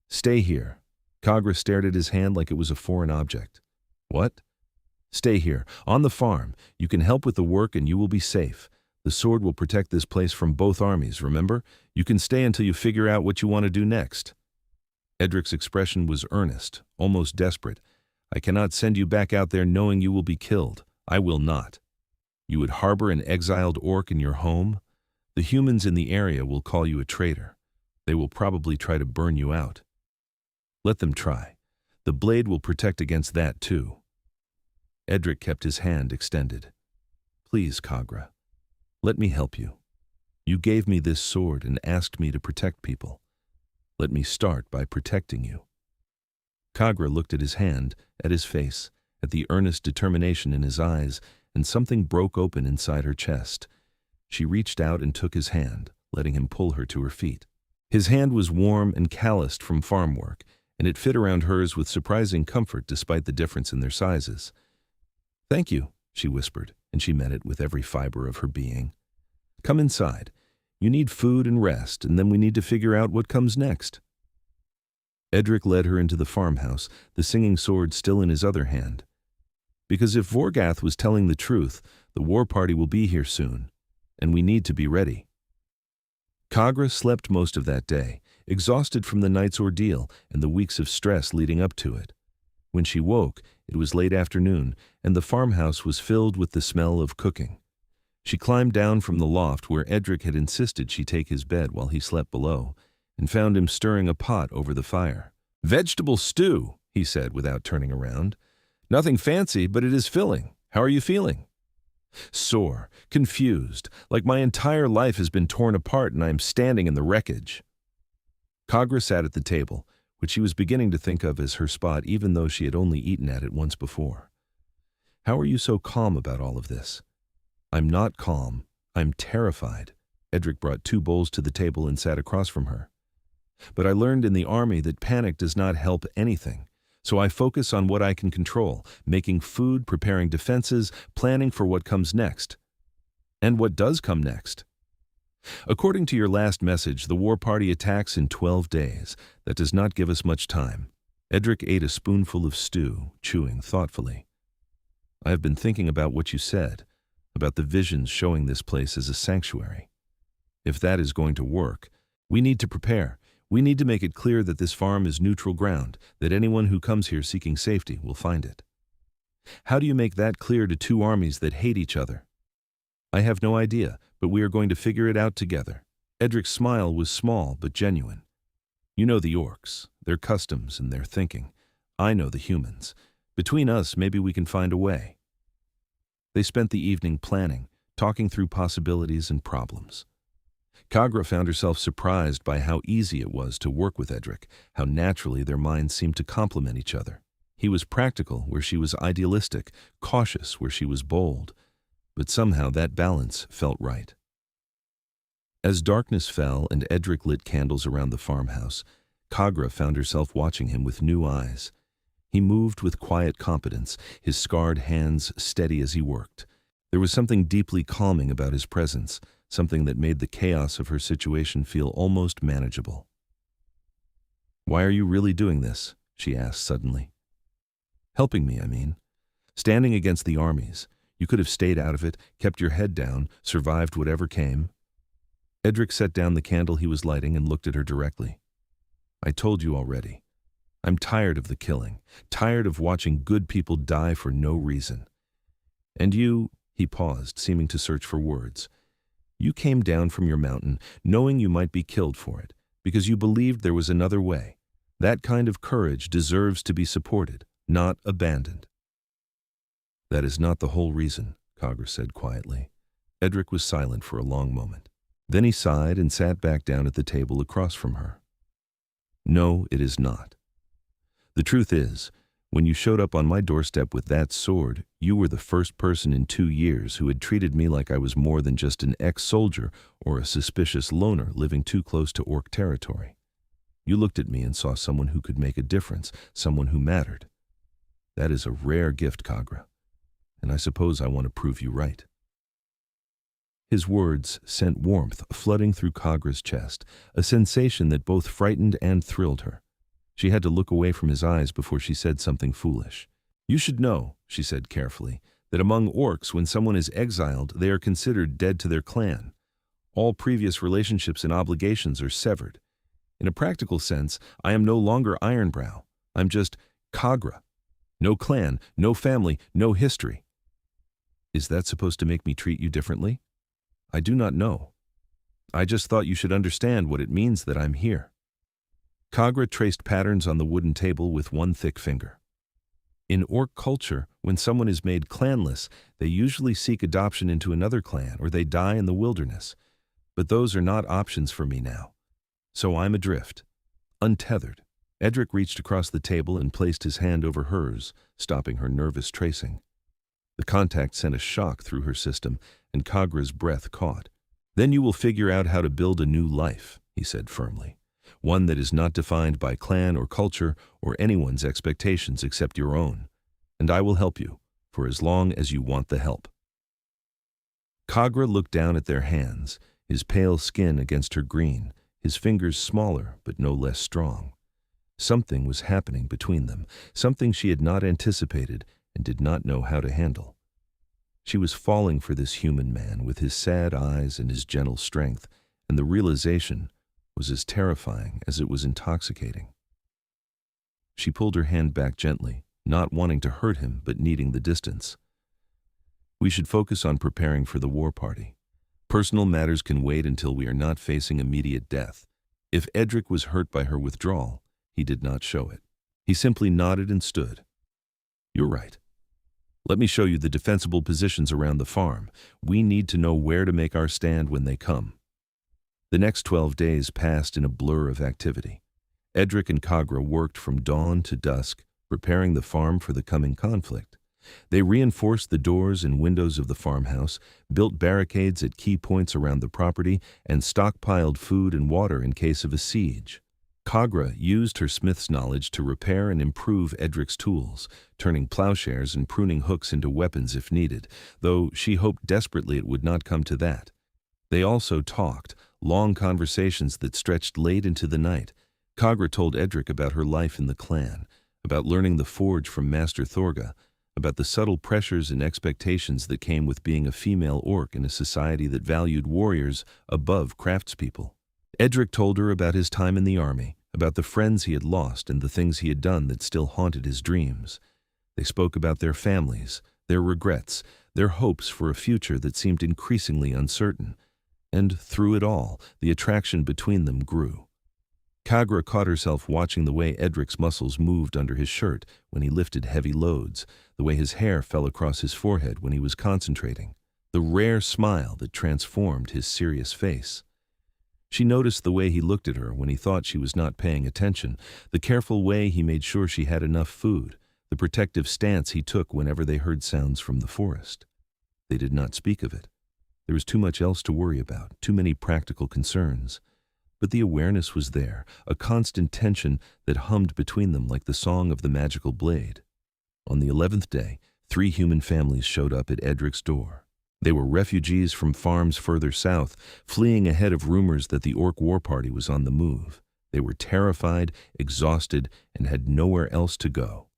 "Stay here." Kagra stared at his hand like it was a foreign object. "What?" "Stay here, on the farm. You can help with the work and you will be safe. The sword will protect this place from both armies, remember? You can stay until you figure out what you want to do next." Edric's expression was earnest, almost desperate. "I cannot send you back out there knowing you will be killed. I will not. You would harbor an exiled orc in your home? The humans in the area will call you a traitor. They will probably try to burn you out. Let them try. The blade will protect against that too." Edric kept his hand extended. "Please, Kagra, let me help you. You gave me this sword and asked me to protect people. Let me start by protecting you." Kagra looked at his hand, at his face, at the earnest determination in his eyes, and something broke open inside her chest. She reached out and took his hand, letting him pull her to her feet. His hand was warm and calloused from farm work, and it fit around hers with surprising comfort despite the difference in their sizes. "Thank you," she whispered, and she meant it with every fiber of her being. "Come inside. You need food and rest, and then we need to figure out what comes next." Edric led her into the farmhouse, the singing sword still in his other hand. "Because if Vorgath was telling the truth, the war party will be here soon, and we need to be ready." Kagra slept most of that day, exhausted from the night's ordeal and the weeks of stress leading up to it. When she woke, it was late afternoon, and the farmhouse was filled with the smell of cooking. She climbed down from the loft where Edric had insisted she take his bed while he slept below, and found him stirring a pot over the fire. "Vegetable stew," he said without turning around. "Nothing fancy, but it is filling. How are you feeling?" "Sore, confused, like my entire life has been torn apart and I am standing in the wreckage." Kagra sat at the table, which she was beginning to think of as her spot even though she had only eaten at it once before. "How are you so calm about all of this?" "I'm not calm. I'm terrified." Edric brought 2 bowls to the table and sat across from her. "But I learned in the army that panic does not help anything. So I focus on what I can control, making food, preparing defenses, planning for what comes next." "And what does come next?" "According to your last message, the war party attacks in 12 days. That does not give us much time." Edric ate a spoonful of stew, chewing thoughtfully. "I have been thinking about what you said, about the visions showing this place as a sanctuary. If that is going to work, we need to prepare. We need to make it clear that this farm is neutral ground, that anyone who comes here seeking safety will find it." "How do you make that clear to 2 armies that hate each other?" "I have no idea, but we are going to figure it out together." Edric's smile was small but genuine. "You know the orcs, their customs and their thinking. I know the humans. Between us, maybe we can find a way." They spent the evening planning, talking through possibilities and problems. Kagra found herself surprised by how easy it was to work with Edric, how naturally their minds seemed to complement each other. He was practical where she was idealistic, cautious where she was bold. But somehow that balance felt right. As darkness fell and Edric lit candles around the farmhouse, Kagra found herself watching him with new eyes. He moved with quiet competence, his scarred hands steady as he worked. There was something deeply calming about his presence, something that made the chaos of her situation feel almost manageable. "Why are you really doing this?" she asked suddenly. "Helping me, I mean. Standing against the armies. You could have stayed out of it, kept your head down, survived whatever came." Edric set down the candle he was lighting and looked at her directly. "I told you already. I'm tired of the killing, tired of watching good people die for no reason. And you," he paused, seeming to search for words, "you came down from your mountain knowing you might be killed for it, because you believed there was another way. That kind of courage deserves to be supported, not abandoned." "That is not the whole reason," Kagra said quietly. Edric was silent for a long moment. Then he sighed and sat back down at the table across from her. "No, it is not. The truth is, when you showed up on my doorstep with that sword, you were the first person in 2 years who had treated me like I was more than just an ex-soldier or a suspicious loner living too close to Orc territory. You looked at me and saw someone who could make a difference, someone who mattered. That is a rare gift, Kagra, and I suppose I want to prove you right." His words sent warmth flooding through Kagra's chest, a sensation that both frightened and thrilled her. She had to look away from his eyes before she said something foolish. "You should know," she said carefully, "that among orcs, when someone is exiled, they are considered dead to their clan. All previous relationships and obligations are severed. In a practical sense, I am no longer Ironbrow. I'm just Kagra. No clan, no family, no history." "Is that supposed to make me treat you differently?" "I do not know. I just thought you should understand what it means that I'm here." Kagra traced patterns on the wooden table with one thick finger. "In Orc culture, when someone is made clanless, they usually seek adoption into another clan or they die in the wilderness. But those are not options for me now. So I'm adrift, untethered." Edric reached across the table and placed his hand over hers, stopping her nervous tracing. The contact sent a shock through her system, and Kagra's breath caught. "Then you will figure out how to build a new life," he said firmly. "One that is not defined by clan or culture or anyone's expectations except your own. And I will help you, for as long as you want the help." Kagra looked down at their hands, his pale skin against her green, his fingers smaller but no less strong. Something was happening between them, something she had not anticipated and did not know how to handle. She was falling for this human man with his sad eyes and his gentle strength, and the realization was as terrifying as it was intoxicating. She pulled her hand back gently, not wanting to hurt him but needing the distance. "We should focus on preparing for the war party. Personal matters can wait until we are not facing immediate death." If Edric was hurt by her withdrawal, he did not show it. He simply nodded and stood. "You're right. Let me show you the defensible positions around the farm. We need to know where to make our stand when they come." The next 12 days passed in a blur of activity. Edric and Kagra worked from dawn to dusk, preparing the farm for the coming conflict. They reinforced the doors and windows of the farmhouse, built barricades at key points around the property, and stockpiled food and water in case of a siege. Kagra used her smith's knowledge to repair and improve Edric's tools, turning plowshares and pruning hooks into weapons if needed, though she hoped desperately it would not come to that. They also talked, long conversations that stretched late into the night. Kagra told Edric about her life in the clan, about learning the forge from Master Thorga, about the subtle pressures and expectations that came with being a female orc in a society that valued warriors above craftspeople. Edric told her about his time in the army, about the friends he had lost and the things he had done that still haunted his dreams. They spoke about their families, their regrets, their hopes for a future that seemed increasingly uncertain. And through it all, the attraction between them grew. Kagra caught herself watching the way Edric's muscles moved under his shirt when he lifted heavy loads, the way his hair fell across his forehead when he was concentrating, the rare smile that transformed his serious face. She noticed the way he looked at her when he thought she was not paying attention, the careful way he made sure she had enough food, the protective stance he took whenever they heard sounds from the forest. They did not speak of it. There was too much else to worry about, too many practical concerns. But the awareness was there, a constant tension that hummed between them like the song of the magical blade. On the 11th day, 3 human families showed up at Edric's door. They were refugees from farms further south, fleeing ahead of rumors that the Orc war party was on the move. They were terrified, exhausted, and had nowhere else to go.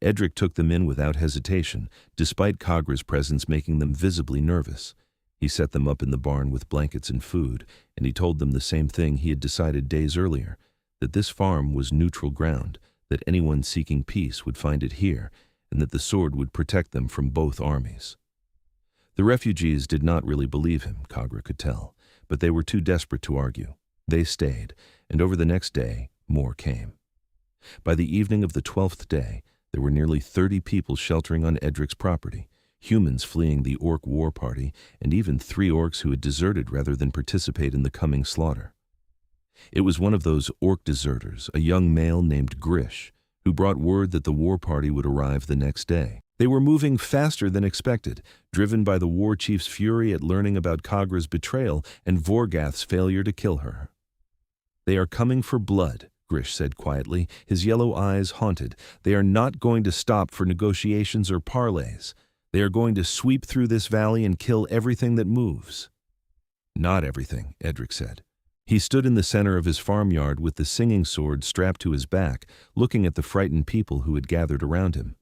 Edric took them in without hesitation, despite Kagra's presence making them visibly nervous. He set them up in the barn with blankets and food, and he told them the same thing he had decided days earlier, that this farm was neutral ground, that anyone seeking peace would find it here, and that the sword would protect them from both armies. The refugees did not really believe him, Kagra could tell, but they were too desperate to argue. They stayed, and over the next day, more came. By the evening of the 12th day, there were nearly 30 people sheltering on Edric's property, humans fleeing the Orc war party, and even 3 orcs who had deserted rather than participate in the coming slaughter. It was one of those orc deserters, a young male named Grish, who brought word that the war party would arrive the next day. They were moving faster than expected, driven by the war chief's fury at learning about Kagra's betrayal and Vorgath's failure to kill her. "They are coming for blood," Grish said quietly, his yellow eyes haunted. "They are not going to stop for negotiations or parleys. They are going to sweep through this valley and kill everything that moves." "Not everything," Edric said. He stood in the center of his farmyard with the singing sword strapped to his back, looking at the frightened people who had gathered around him.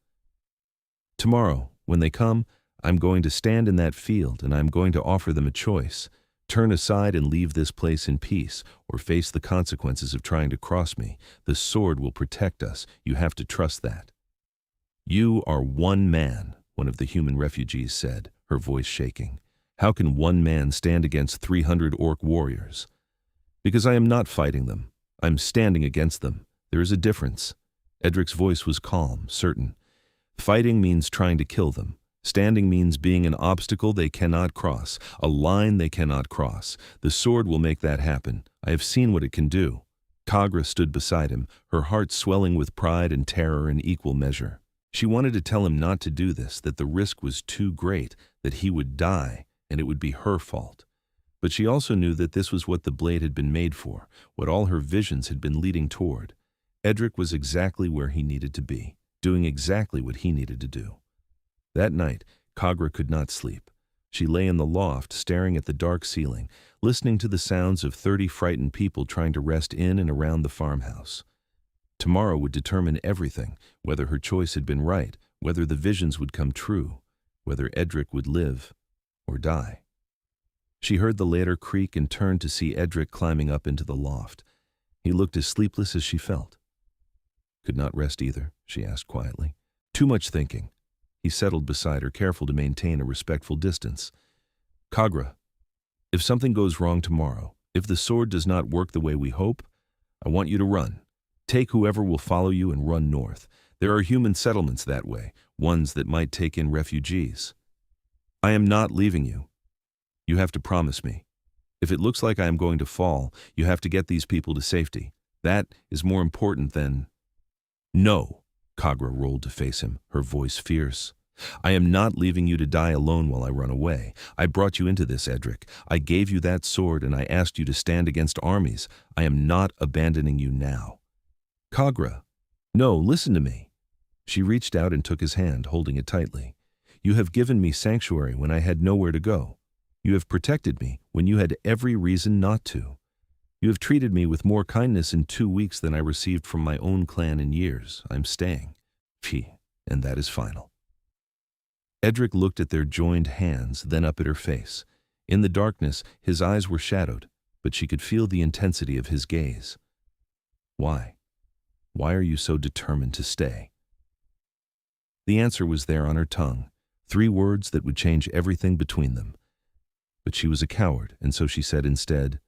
"Tomorrow, when they come, I'm going to stand in that field and I'm going to offer them a choice. Turn aside and leave this place in peace, or face the consequences of trying to cross me. The sword will protect us. You have to trust that." "You are one man," one of the human refugees said, her voice shaking. "How can one man stand against 300 orc warriors?" "Because I am not fighting them. I'm standing against them. There is a difference." Edric's voice was calm, certain. "Fighting means trying to kill them. Standing means being an obstacle they cannot cross, a line they cannot cross. The sword will make that happen. I have seen what it can do." Kagra stood beside him, her heart swelling with pride and terror in equal measure. She wanted to tell him not to do this, that the risk was too great, that he would die, and it would be her fault. But she also knew that this was what the blade had been made for, what all her visions had been leading toward. Edric was exactly where he needed to be, doing exactly what he needed to do. That night, Kagra could not sleep. She lay in the loft, staring at the dark ceiling, listening to the sounds of 30 frightened people trying to rest in and around the farmhouse. Tomorrow would determine everything, whether her choice had been right, whether the visions would come true, whether Edric would live or die. She heard the ladder creak and turned to see Edric climbing up into the loft. He looked as sleepless as she felt. "Could not rest either?" she asked quietly. "Too much thinking." He settled beside her, careful to maintain a respectful distance. "Kagra, if something goes wrong tomorrow, if the sword does not work the way we hope, I want you to run. Take whoever will follow you and run north. There are human settlements that way, ones that might take in refugees. I am not leaving you. You have to promise me. If it looks like I am going to fall, you have to get these people to safety. That is more important than—" "No." Kagra rolled to face him, her voice fierce. "I am not leaving you to die alone while I run away. I brought you into this, Edric. I gave you that sword and I asked you to stand against armies. I am not abandoning you now." "Kagra, no, listen to me." She reached out and took his hand, holding it tightly. "You have given me sanctuary when I had nowhere to go. You have protected me when you had every reason not to. You have treated me with more kindness in 2 weeks than I received from my own clan in years. I'm staying. Phew, and that is final." Edric looked at their joined hands, then up at her face. In the darkness, his eyes were shadowed, but she could feel the intensity of his gaze. "Why? Why are you so determined to stay?" The answer was there on her tongue, 3 words that would change everything between them. But she was a coward, and so she said instead,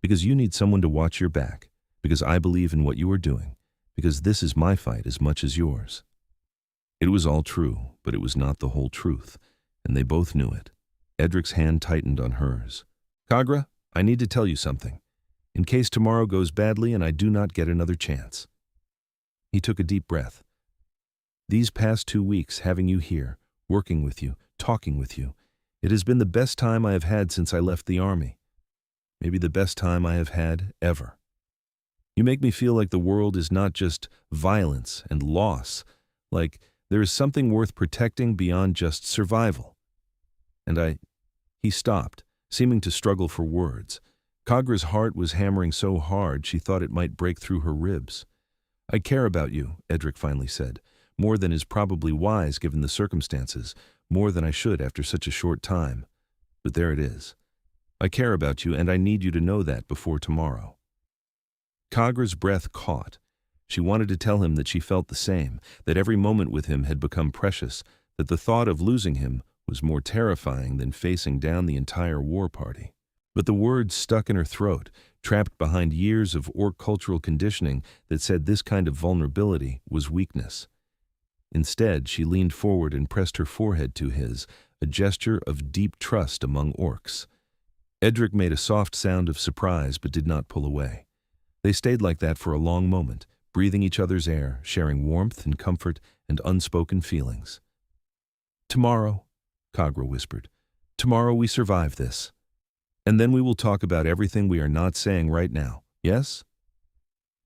"Because you need someone to watch your back, because I believe in what you are doing, because this is my fight as much as yours." It was all true, but it was not the whole truth, and they both knew it. Edric's hand tightened on hers. "Kagra, I need to tell you something, in case tomorrow goes badly and I do not get another chance." He took a deep breath. These past 2 weeks, having you here, working with you, talking with you, it has been the best time I have had since I left the army. Maybe the best time I have had ever. You make me feel like the world is not just violence and loss, like there is something worth protecting beyond just survival. And He stopped, seeming to struggle for words. Kagra's heart was hammering so hard she thought it might break through her ribs. I care about you, Edric finally said, more than is probably wise given the circumstances, more than I should after such a short time. But there it is. I care about you, and I need you to know that before tomorrow. Kagra's breath caught. She wanted to tell him that she felt the same, that every moment with him had become precious, that the thought of losing him was more terrifying than facing down the entire war party. But the words stuck in her throat, trapped behind years of Orc cultural conditioning that said this kind of vulnerability was weakness. Instead, she leaned forward and pressed her forehead to his, a gesture of deep trust among Orcs. Edric made a soft sound of surprise but did not pull away. They stayed like that for a long moment, breathing each other's air, sharing warmth and comfort and unspoken feelings. "Tomorrow," Kagra whispered, "tomorrow we survive this. And then we will talk about everything we are not saying right now, yes?"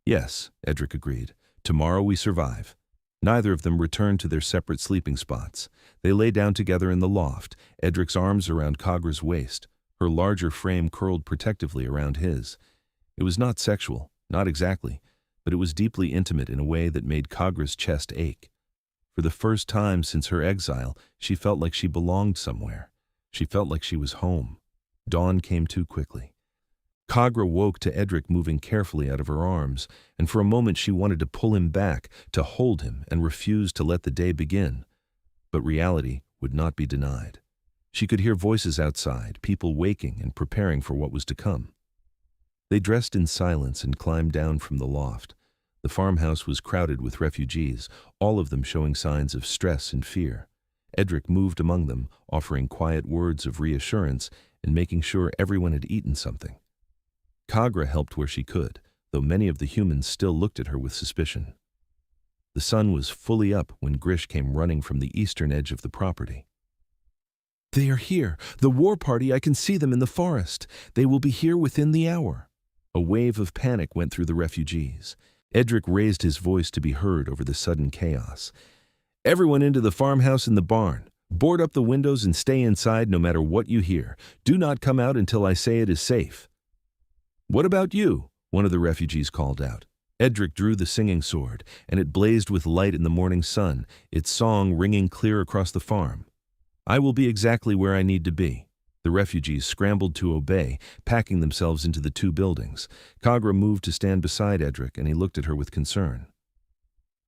"Yes," Edric agreed. "Tomorrow we survive." Neither of them returned to their separate sleeping spots. They lay down together in the loft, Edric's arms around Kagra's waist, her larger frame curled protectively around his. It was not sexual, not exactly, but it was deeply intimate in a way that made Kagra's chest ache. For the first time since her exile, she felt like she belonged somewhere. She felt like she was home. Dawn came too quickly. Kagra woke to Edric moving carefully out of her arms, and for a moment she wanted to pull him back, to hold him, and refuse to let the day begin. But reality would not be denied. She could hear voices outside, people waking and preparing for what was to come. They dressed in silence and climbed down from the loft. The farmhouse was crowded with refugees, all of them showing signs of stress and fear. Edric moved among them, offering quiet words of reassurance and making sure everyone had eaten something. Kagra helped where she could, though many of the humans still looked at her with suspicion. The sun was fully up when Grish came running from the eastern edge of the property. "They are here! The war party! I can see them in the forest! They will be here within the hour!" A wave of panic went through the refugees. Edric raised his voice to be heard over the sudden chaos. "Everyone into the farmhouse and the barn! Board up the windows and stay inside no matter what you hear. Do not come out until I say it is safe." "What about you?" one of the refugees called out. Edric drew the singing sword, and it blazed with light in the morning sun, its song ringing clear across the farm. "I will be exactly where I need to be." The refugees scrambled to obey, packing themselves into the two buildings. Kagra moved to stand beside Edric, and he looked at her with concern.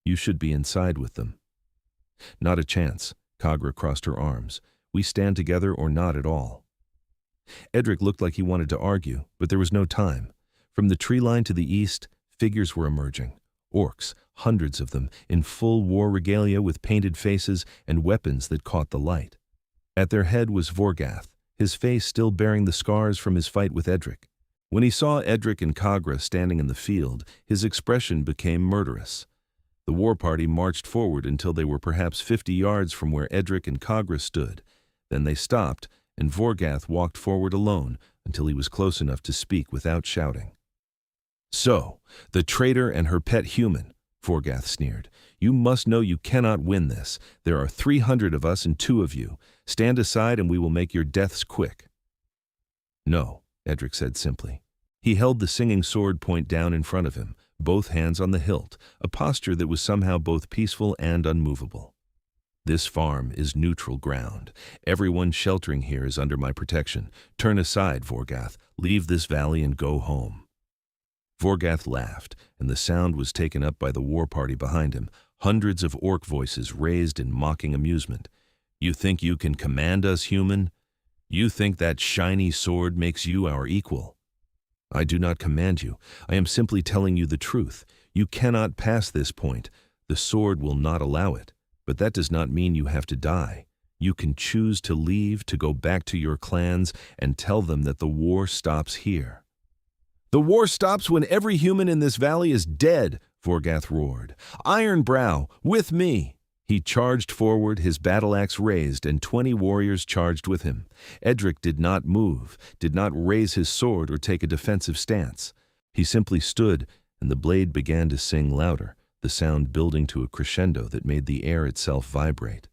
"You should be inside with them." "Not a chance." Kagra crossed her arms. "We stand together or not at all." Edric looked like he wanted to argue, but there was no time. From the tree line to the east, figures were emerging. Orcs, hundreds of them, in full war regalia with painted faces and weapons that caught the light. At their head was Vorgath, his face still bearing the scars from his fight with Edric. When he saw Edric and Kagra standing in the field, his expression became murderous. The war party marched forward until they were perhaps 50 yards from where Edric and Kagra stood. Then they stopped, and Vorgath walked forward alone until he was close enough to speak without shouting. "So, the traitor and her pet human," Vorgath sneered. "You must know you cannot win this. There are 300 of us and 2 of you. Stand aside and we will make your deaths quick." "No," Edric said simply. He held the singing sword point down in front of him, both hands on the hilt, a posture that was somehow both peaceful and unmovable. "This farm is neutral ground. Everyone sheltering here is under my protection. Turn aside, Vorgath. Leave this valley and go home." Vorgath laughed, and the sound was taken up by the war party behind him, hundreds of orc voices raised in mocking amusement. "You think you can command us, human? You think that shiny sword makes you our equal?" "I do not command you. I am simply telling you the truth. You cannot pass this point. The sword will not allow it. But that does not mean you have to die. You can choose to leave, to go back to your clans, and tell them that the war stops here." "The war stops when every human in this valley is dead," Vorgath roared. "Ironbrow, with me!" He charged forward, his battle-axe raised, and 20 warriors charged with him. Edric did not move, did not raise his sword or take a defensive stance. He simply stood, and the blade began to sing louder, the sound building to a crescendo that made the air itself vibrate.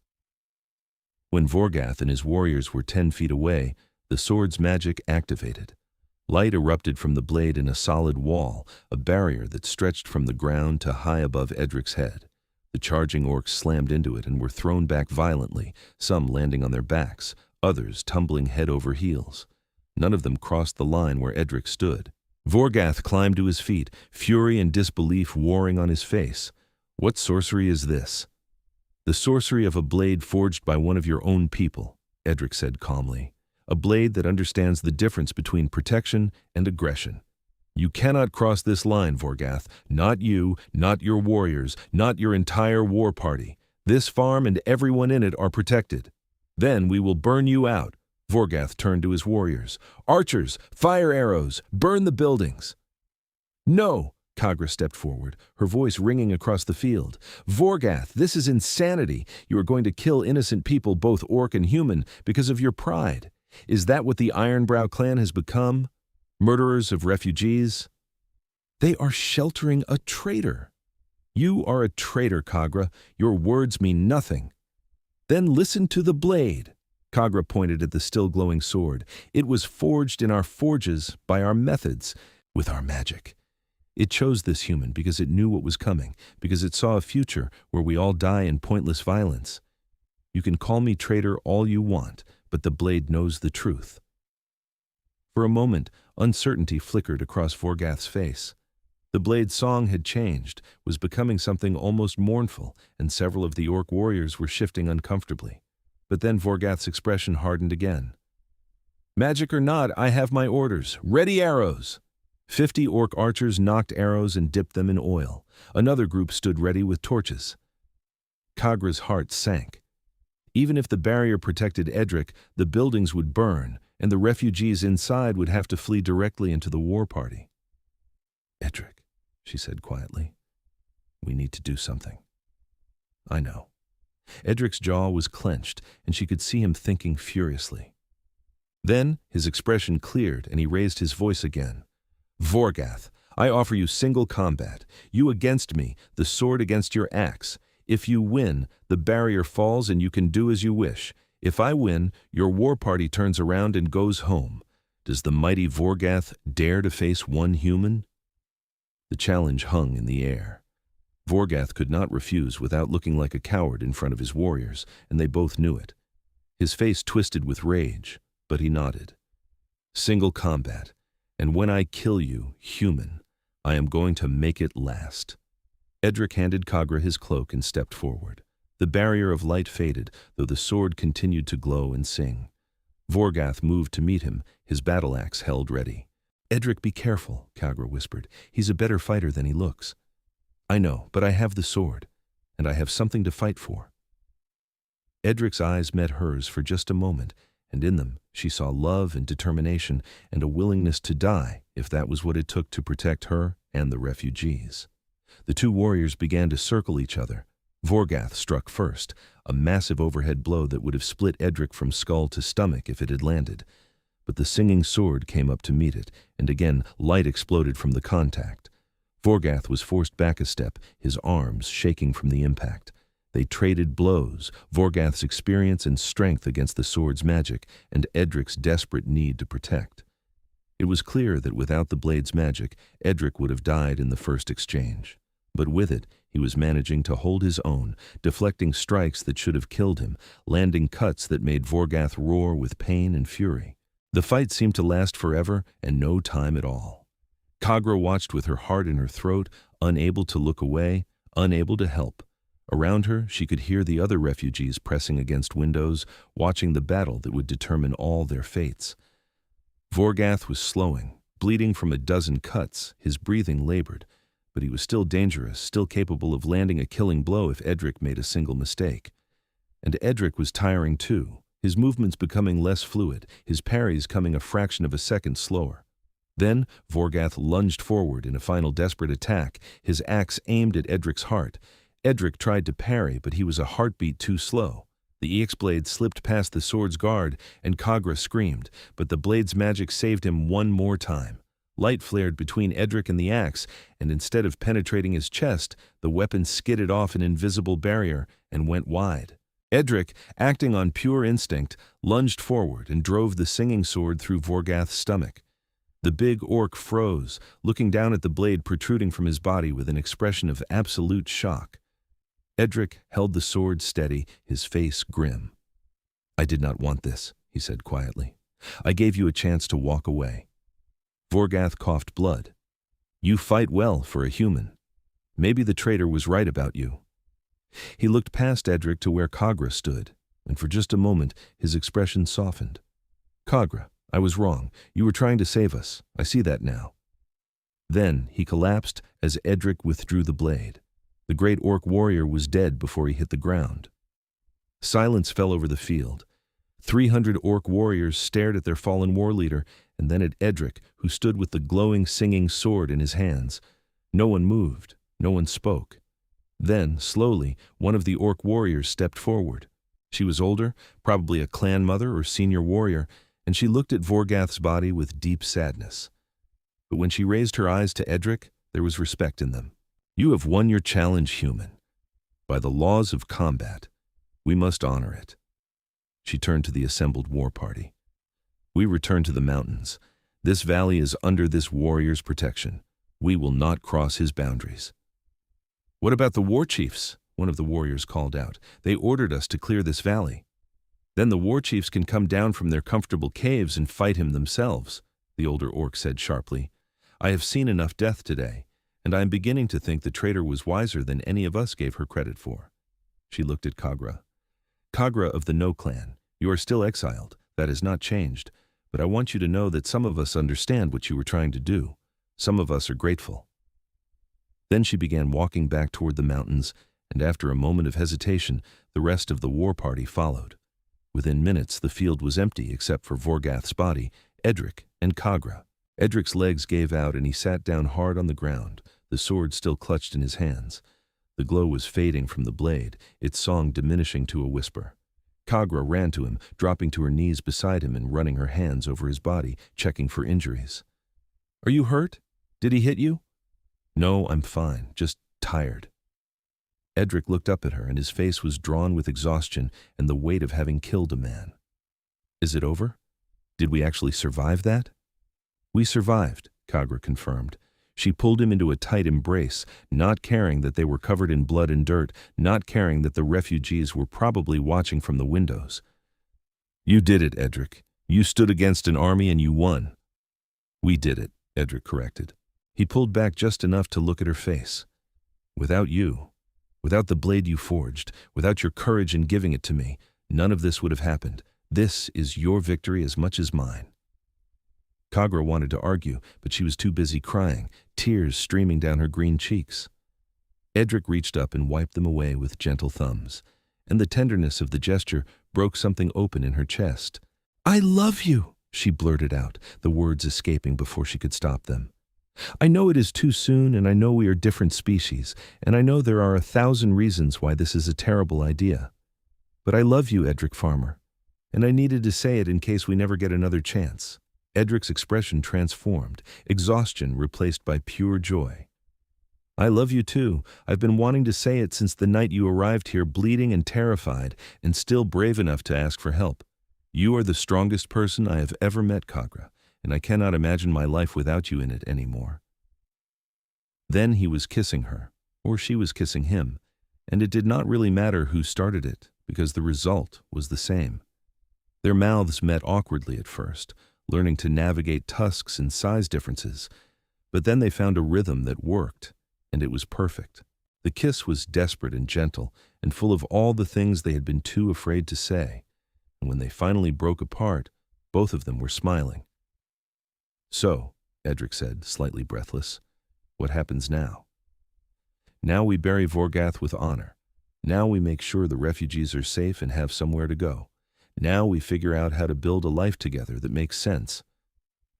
When Vorgath and his warriors were 10 feet away, the sword's magic activated. Light erupted from the blade in a solid wall, a barrier that stretched from the ground to high above Edric's head. The charging orcs slammed into it and were thrown back violently, some landing on their backs, others tumbling head over heels. None of them crossed the line where Edric stood. Vorgath climbed to his feet, fury and disbelief warring on his face. What sorcery is this? The sorcery of a blade forged by one of your own people, Edric said calmly. A blade that understands the difference between protection and aggression. You cannot cross this line, Vorgath. Not you, not your warriors, not your entire war party. This farm and everyone in it are protected. Then we will burn you out. Vorgath turned to his warriors. Archers, fire arrows, burn the buildings. No, Kagra stepped forward, her voice ringing across the field. Vorgath, this is insanity. You are going to kill innocent people, both orc and human, because of your pride. Is that what the Ironbrow clan has become? Murderers of refugees? They are sheltering a traitor. You are a traitor, Kagra. Your words mean nothing. Then listen to the blade. Kagra pointed at the still glowing sword. It was forged in our forges by our methods, with our magic. It chose this human because it knew what was coming, because it saw a future where we all die in pointless violence. You can call me traitor all you want, but the blade knows the truth. For a moment, uncertainty flickered across Vorgath's face. The blade's song had changed, was becoming something almost mournful, and several of the orc warriors were shifting uncomfortably. But then Vorgath's expression hardened again. Magic or not, I have my orders. Ready arrows! 50 orc archers knocked arrows and dipped them in oil. Another group stood ready with torches. Kagra's heart sank. Even if the barrier protected Edric, the buildings would burn, and the refugees inside would have to flee directly into the war party. Edric, she said quietly, we need to do something. I know. Edric's jaw was clenched, and she could see him thinking furiously. Then his expression cleared, and he raised his voice again. Vorgath, I offer you single combat. You against me, the sword against your axe. If you win, the barrier falls and you can do as you wish. If I win, your war party turns around and goes home. Does the mighty Vorgath dare to face one human? The challenge hung in the air. Vorgath could not refuse without looking like a coward in front of his warriors, and they both knew it. His face twisted with rage, but he nodded. Single combat, and when I kill you, human, I am going to make it last. Edric handed Kagra his cloak and stepped forward. The barrier of light faded, though the sword continued to glow and sing. Vorgath moved to meet him, his battle-axe held ready. Edric, be careful, Kagra whispered. He's a better fighter than he looks. I know, but I have the sword, and I have something to fight for. Edric's eyes met hers for just a moment, and in them she saw love and determination and a willingness to die if that was what it took to protect her and the refugees. The two warriors began to circle each other. Vorgath struck first, a massive overhead blow that would have split Edric from skull to stomach if it had landed. But the singing sword came up to meet it, and again light exploded from the contact. Vorgath was forced back a step, his arms shaking from the impact. They traded blows, Vorgath's experience and strength against the sword's magic, and Edric's desperate need to protect. It was clear that without the blade's magic, Edric would have died in the first exchange. But with it, he was managing to hold his own, deflecting strikes that should have killed him, landing cuts that made Vorgath roar with pain and fury. The fight seemed to last forever and no time at all. Kagra watched with her heart in her throat, unable to look away, unable to help. Around her, she could hear the other refugees pressing against windows, watching the battle that would determine all their fates. Vorgath was slowing, bleeding from a dozen cuts, his breathing labored, but he was still dangerous, still capable of landing a killing blow if Edric made a single mistake. And Edric was tiring too, his movements becoming less fluid, his parries coming a fraction of a second slower. Then Vorgath lunged forward in a final desperate attack, his axe aimed at Edric's heart. Edric tried to parry, but he was a heartbeat too slow. The EX blade slipped past the sword's guard, and Kagra screamed, but the blade's magic saved him one more time. Light flared between Edric and the axe, and instead of penetrating his chest, the weapon skidded off an invisible barrier and went wide. Edric, acting on pure instinct, lunged forward and drove the singing sword through Vorgath's stomach. The big orc froze, looking down at the blade protruding from his body with an expression of absolute shock. Edric held the sword steady, his face grim. "I did not want this," he said quietly. "I gave you a chance to walk away." Vorgath coughed blood. "You fight well for a human. Maybe the traitor was right about you." He looked past Edric to where Kagra stood, and for just a moment his expression softened. "Kagra, I was wrong. You were trying to save us. I see that now." Then he collapsed as Edric withdrew the blade. The great orc warrior was dead before he hit the ground. Silence fell over the field. 300 orc warriors stared at their fallen war leader, and then at Edric, who stood with the glowing singing sword in his hands. No one moved. No one spoke. Then, slowly, one of the orc warriors stepped forward. She was older, probably a clan mother or senior warrior, and she looked at Vorgath's body with deep sadness. But when she raised her eyes to Edric, there was respect in them. "You have won your challenge, human. By the laws of combat, we must honor it." She turned to the assembled war party. "We return to the mountains. This valley is under this warrior's protection. We will not cross his boundaries." "What about the war chiefs?" one of the warriors called out. "They ordered us to clear this valley." "Then the war chiefs can come down from their comfortable caves and fight him themselves," the older orc said sharply. "I have seen enough death today, and I am beginning to think the traitor was wiser than any of us gave her credit for." She looked at Kagra. "Kagra of the No clan, you are still exiled. That has not changed, but I want you to know that some of us understand what you were trying to do. Some of us are grateful." Then she began walking back toward the mountains, and after a moment of hesitation, the rest of the war party followed. Within minutes, the field was empty except for Vorgath's body, Edric, and Kagra. Edric's legs gave out and he sat down hard on the ground, the sword still clutched in his hands. The glow was fading from the blade, its song diminishing to a whisper. Kagra ran to him, dropping to her knees beside him and running her hands over his body, checking for injuries. "Are you hurt? Did he hit you?" "No, I'm fine, just tired." Edric looked up at her, and his face was drawn with exhaustion and the weight of having killed a man. "Is it over? Did we actually survive that?" "We survived," Kagra confirmed. She pulled him into a tight embrace, not caring that they were covered in blood and dirt, not caring that the refugees were probably watching from the windows. "You did it, Edric. You stood against an army and you won." "We did it," Edric corrected. He pulled back just enough to look at her face. "Without you, without the blade you forged, without your courage in giving it to me, none of this would have happened. This is your victory as much as mine." Kagra wanted to argue, but she was too busy crying, tears streaming down her green cheeks. Edric reached up and wiped them away with gentle thumbs, and the tenderness of the gesture broke something open in her chest. "I love you," she blurted out, the words escaping before she could stop them. "I know it is too soon, and I know we are different species, and I know there are 1,000 reasons why this is a terrible idea. But I love you, Edric Farmer, and I needed to say it in case we never get another chance." Edric's expression transformed, exhaustion replaced by pure joy. "I love you too. I've been wanting to say it since the night you arrived here bleeding and terrified, and still brave enough to ask for help. You are the strongest person I have ever met, Kagra, and I cannot imagine my life without you in it anymore." Then he was kissing her, or she was kissing him, and it did not really matter who started it, because the result was the same. Their mouths met awkwardly at first, learning to navigate tusks and size differences, but then they found a rhythm that worked, and it was perfect. The kiss was desperate and gentle, and full of all the things they had been too afraid to say, and when they finally broke apart, both of them were smiling. "So," Edric said, slightly breathless, "what happens now?" "Now we bury Vorgath with honor. Now we make sure the refugees are safe and have somewhere to go. Now we figure out how to build a life together that makes sense."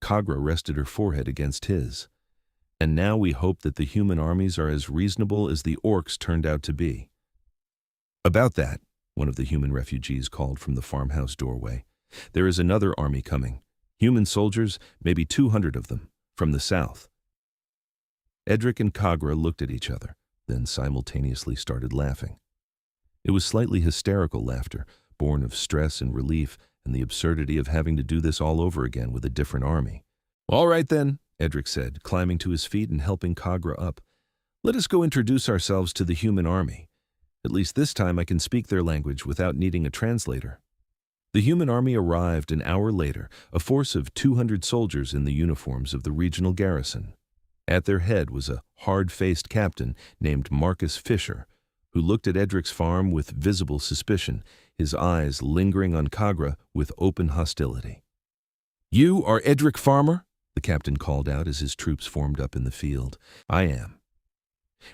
Kagra rested her forehead against his. And now we hope that the human armies are as reasonable as the orcs turned out to be." "About that," one of the human refugees called from the farmhouse doorway, "there is another army coming. Human soldiers, maybe 200 of them, from the south." Edric and Kagra looked at each other, then simultaneously started laughing. It was slightly hysterical laughter, born of stress and relief and the absurdity of having to do this all over again with a different army. "All right then," Edric said, climbing to his feet and helping Kagra up. "Let us go introduce ourselves to the human army. At least this time I can speak their language without needing a translator." The human army arrived an hour later, a force of 200 soldiers in the uniforms of the regional garrison. At their head was a hard-faced captain named Marcus Fisher, who looked at Edric's farm with visible suspicion, his eyes lingering on Kagra with open hostility. "You are Edric Farmer?" the captain called out as his troops formed up in the field. "I am.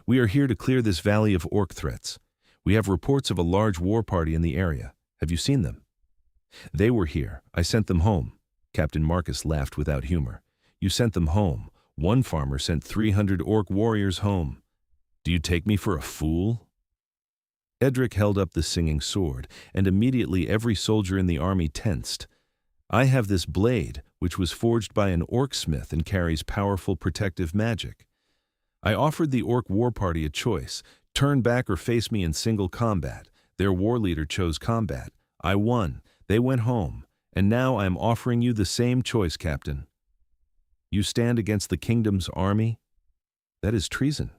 We are here to clear this valley of orc threats. We have reports of a large war party in the area. Have you seen them?" "They were here. I sent them home." Captain Marcus laughed without humor. "You sent them home. One farmer sent 300 orc warriors home. Do you take me for a fool?" Edric held up the singing sword, and immediately every soldier in the army tensed. "I have this blade, which was forged by an orc smith and carries powerful protective magic. I offered the orc war party a choice: turn back or face me in single combat. Their war leader chose combat. I won. They went home. And now I am offering you the same choice, Captain. You stand against the kingdom's army? That is treason."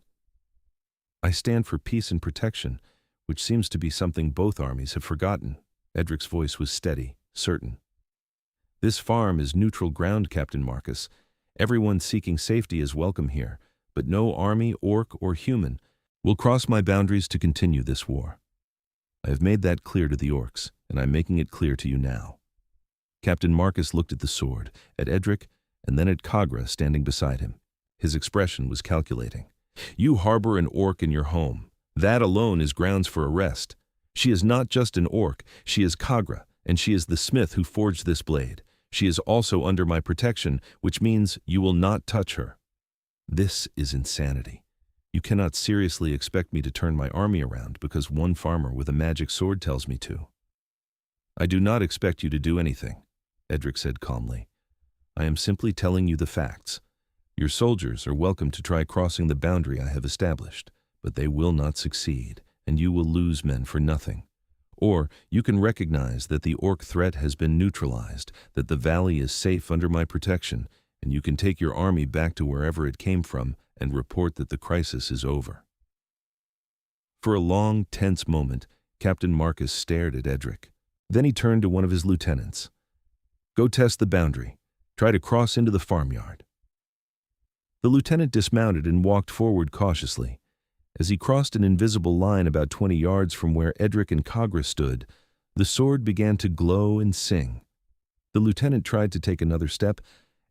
"I stand for peace and protection, which seems to be something both armies have forgotten." Edric's voice was steady, certain. "This farm is neutral ground, Captain Marcus. Everyone seeking safety is welcome here, but no army, orc or human, will cross my boundaries to continue this war. I have made that clear to the orcs, and I'm making it clear to you now." Captain Marcus looked at the sword, at Edric, and then at Kagra standing beside him. His expression was calculating. "You harbor an orc in your home. That alone is grounds for arrest. She is not just an orc, she is Kagra, and she is the smith who forged this blade. She is also under my protection, which means you will not touch her." "This is insanity. You cannot seriously expect me to turn my army around because one farmer with a magic sword tells me to." "I do not expect you to do anything," Edric said calmly. "I am simply telling you the facts. Your soldiers are welcome to try crossing the boundary I have established, but they will not succeed, and you will lose men for nothing. Or you can recognize that the orc threat has been neutralized, that the valley is safe under my protection, and you can take your army back to wherever it came from and report that the crisis is over." For a long, tense moment, Captain Marcus stared at Edric. Then he turned to one of his lieutenants. "Go test the boundary. Try to cross into the farmyard." The lieutenant dismounted and walked forward cautiously. As he crossed an invisible line about 20 yards from where Edric and Kagra stood, the sword began to glow and sing. The lieutenant tried to take another step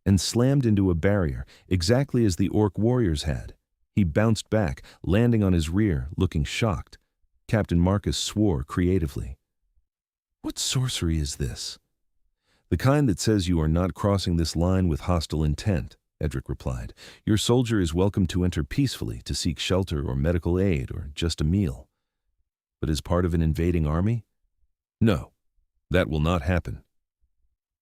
and slammed into a barrier, exactly as the orc warriors had. He bounced back, landing on his rear, looking shocked. Captain Marcus swore creatively. "What sorcery is this?" "The kind that says you are not crossing this line with hostile intent," Edric replied. "Your soldier is welcome to enter peacefully to seek shelter or medical aid or just a meal. But as part of an invading army? No, that will not happen."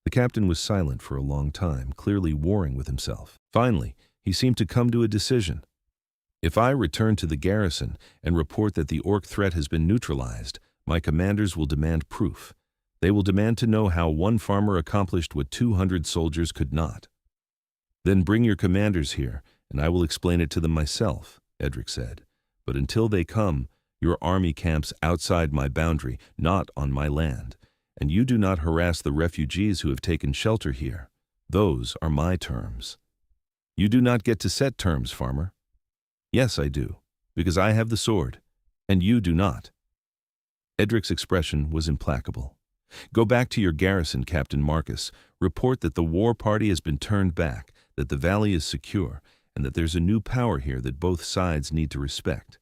The captain was silent for a long time, clearly warring with himself. Finally, he seemed to come to a decision. "If I return to the garrison and report that the orc threat has been neutralized, my commanders will demand proof. They will demand to know how one farmer accomplished what 200 soldiers could not." "Then bring your commanders here, and I will explain it to them myself," Edric said. "But until they come, your army camps outside my boundary, not on my land. And you do not harass the refugees who have taken shelter here. Those are my terms." "You do not get to set terms, farmer." "Yes, I do, because I have the sword, and you do not." Edric's expression was implacable. "Go back to your garrison, Captain Marcus. Report that the war party has been turned back, that the valley is secure, and that there's a new power here that both sides need to respect.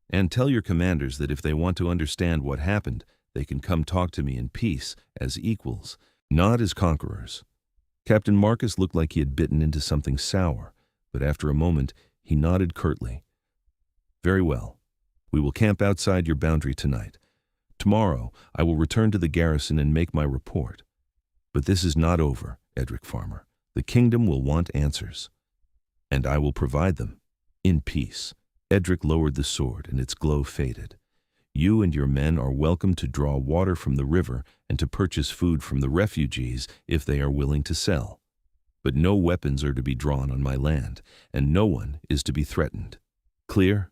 And tell your commanders that if they want to understand what happened, they can come talk to me in peace, as equals, not as conquerors." Captain Marcus looked like he had bitten into something sour, but after a moment he nodded curtly. "Very well. We will camp outside your boundary tonight. Tomorrow I will return to the garrison and make my report. But this is not over, Edric Farmer. The kingdom will want answers. And I will provide them. In peace." Edric lowered the sword, and its glow faded. "You and your men are welcome to draw water from the river and to purchase food from the refugees if they are willing to sell. But no weapons are to be drawn on my land, and no one is to be threatened. Clear?"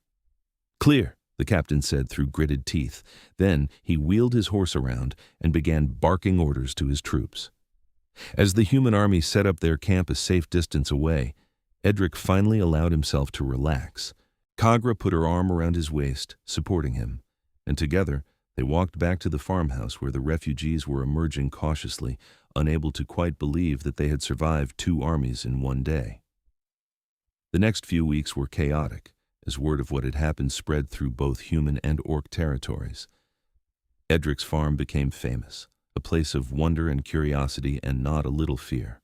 "Clear," the captain said through gritted teeth. Then he wheeled his horse around and began barking orders to his troops. As the human army set up their camp a safe distance away, Edric finally allowed himself to relax. Kagra put her arm around his waist, supporting him, and together they walked back to the farmhouse where the refugees were emerging cautiously, unable to quite believe that they had survived 2 armies in one day. The next few weeks were chaotic, as word of what had happened spread through both human and orc territories. Edric's farm became famous, a place of wonder and curiosity and not a little fear.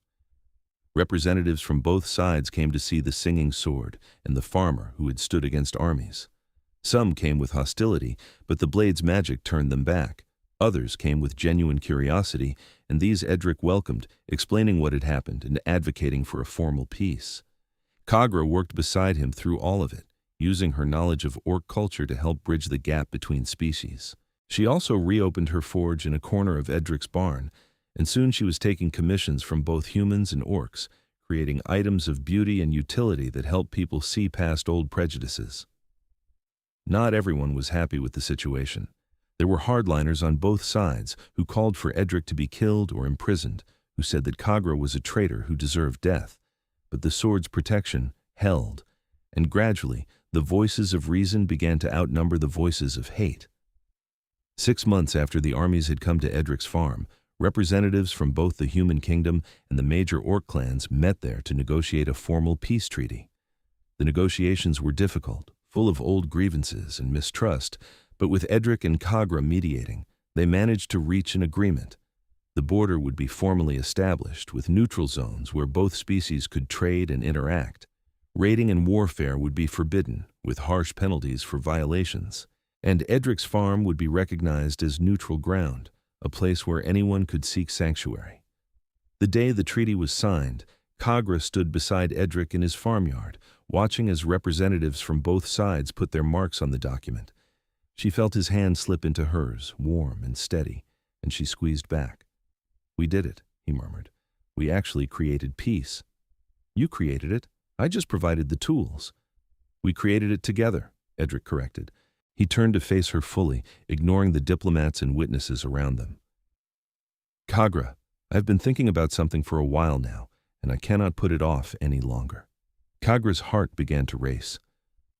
Representatives from both sides came to see the singing sword and the farmer who had stood against armies. Some came with hostility, but the blade's magic turned them back. Others came with genuine curiosity, and these Edric welcomed, explaining what had happened and advocating for a formal peace. Kagra worked beside him through all of it, using her knowledge of orc culture to help bridge the gap between species. She also reopened her forge in a corner of Edric's barn, and soon she was taking commissions from both humans and orcs, creating items of beauty and utility that help people see past old prejudices. Not everyone was happy with the situation. There were hardliners on both sides who called for Edric to be killed or imprisoned, who said that Kagra was a traitor who deserved death. But the sword's protection held, and gradually the voices of reason began to outnumber the voices of hate. 6 months after the armies had come to Edric's farm, representatives from both the human kingdom and the major orc clans met there to negotiate a formal peace treaty. The negotiations were difficult, full of old grievances and mistrust, but with Edric and Kagra mediating, they managed to reach an agreement. The border would be formally established, with neutral zones where both species could trade and interact. Raiding and warfare would be forbidden, with harsh penalties for violations. And Edric's farm would be recognized as neutral ground, a place where anyone could seek sanctuary. The day the treaty was signed, Kagra stood beside Edric in his farmyard, watching as representatives from both sides put their marks on the document. She felt his hand slip into hers, warm and steady, and she squeezed back. "We did it," he murmured. "We actually created peace." "You created it. I just provided the tools." "We created it together," Edric corrected. He turned to face her fully, ignoring the diplomats and witnesses around them. "Kagra, I've been thinking about something for a while now, and I cannot put it off any longer." Kagra's heart began to race.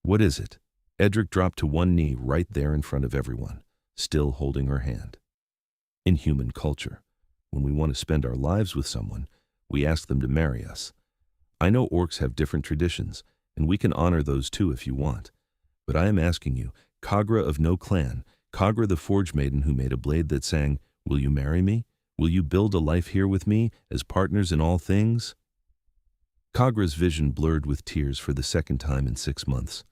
"What is it?" Edric dropped to one knee right there in front of everyone, still holding her hand. "In human culture, when we want to spend our lives with someone, we ask them to marry us. I know orcs have different traditions, and we can honor those too if you want. But I am asking you, Kagra of no clan, Kagra the forge maiden who made a blade that sang, 'Will you marry me? Will you build a life here with me, as partners in all things?'" Kagra's vision blurred with tears for the second time in 6 months.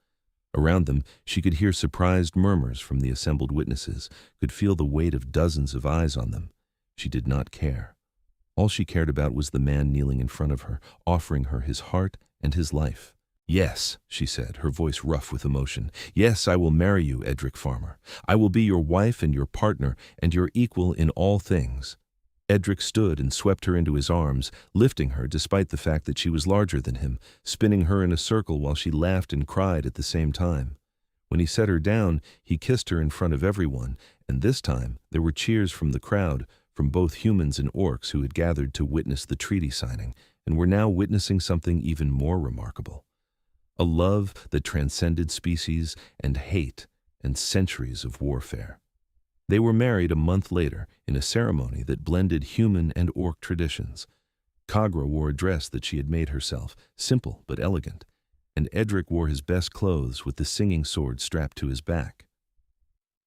Around them, she could hear surprised murmurs from the assembled witnesses, could feel the weight of dozens of eyes on them. She did not care. All she cared about was the man kneeling in front of her, offering her his heart and his life. "Yes," she said, her voice rough with emotion. "Yes, I will marry you, Edric Farmer. I will be your wife and your partner and your equal in all things." Edric stood and swept her into his arms, lifting her despite the fact that she was larger than him, spinning her in a circle while she laughed and cried at the same time. When he set her down, he kissed her in front of everyone, and this time there were cheers from the crowd, from both humans and orcs who had gathered to witness the treaty signing, and were now witnessing something even more remarkable. A love that transcended species and hate and centuries of warfare. They were married a month later in a ceremony that blended human and orc traditions. Kagra wore a dress that she had made herself, simple but elegant, and Edric wore his best clothes with the singing sword strapped to his back.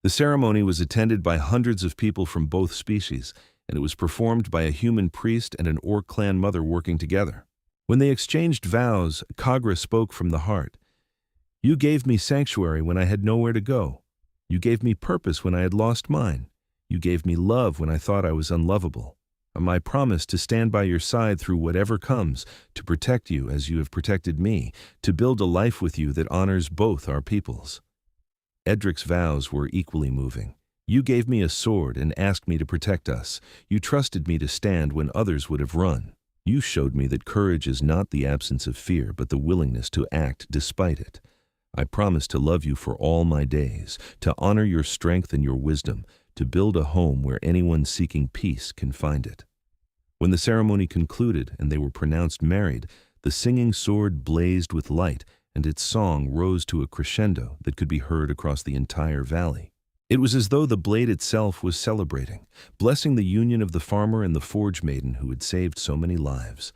The ceremony was attended by hundreds of people from both species, and it was performed by a human priest and an orc clan mother working together. When they exchanged vows, Kagra spoke from the heart. You gave me sanctuary when I had nowhere to go. You gave me purpose when I had lost mine. You gave me love when I thought I was unlovable. I promise to stand by your side through whatever comes, to protect you as you have protected me, to build a life with you that honors both our peoples. Edric's vows were equally moving. You gave me a sword and asked me to protect us. You trusted me to stand when others would have run. You showed me that courage is not the absence of fear, but the willingness to act despite it. I promise to love you for all my days, to honor your strength and your wisdom, to build a home where anyone seeking peace can find it. When the ceremony concluded and they were pronounced married, the singing sword blazed with light, and its song rose to a crescendo that could be heard across the entire valley. It was as though the blade itself was celebrating, blessing the union of the farmer and the forge maiden who had saved so many lives.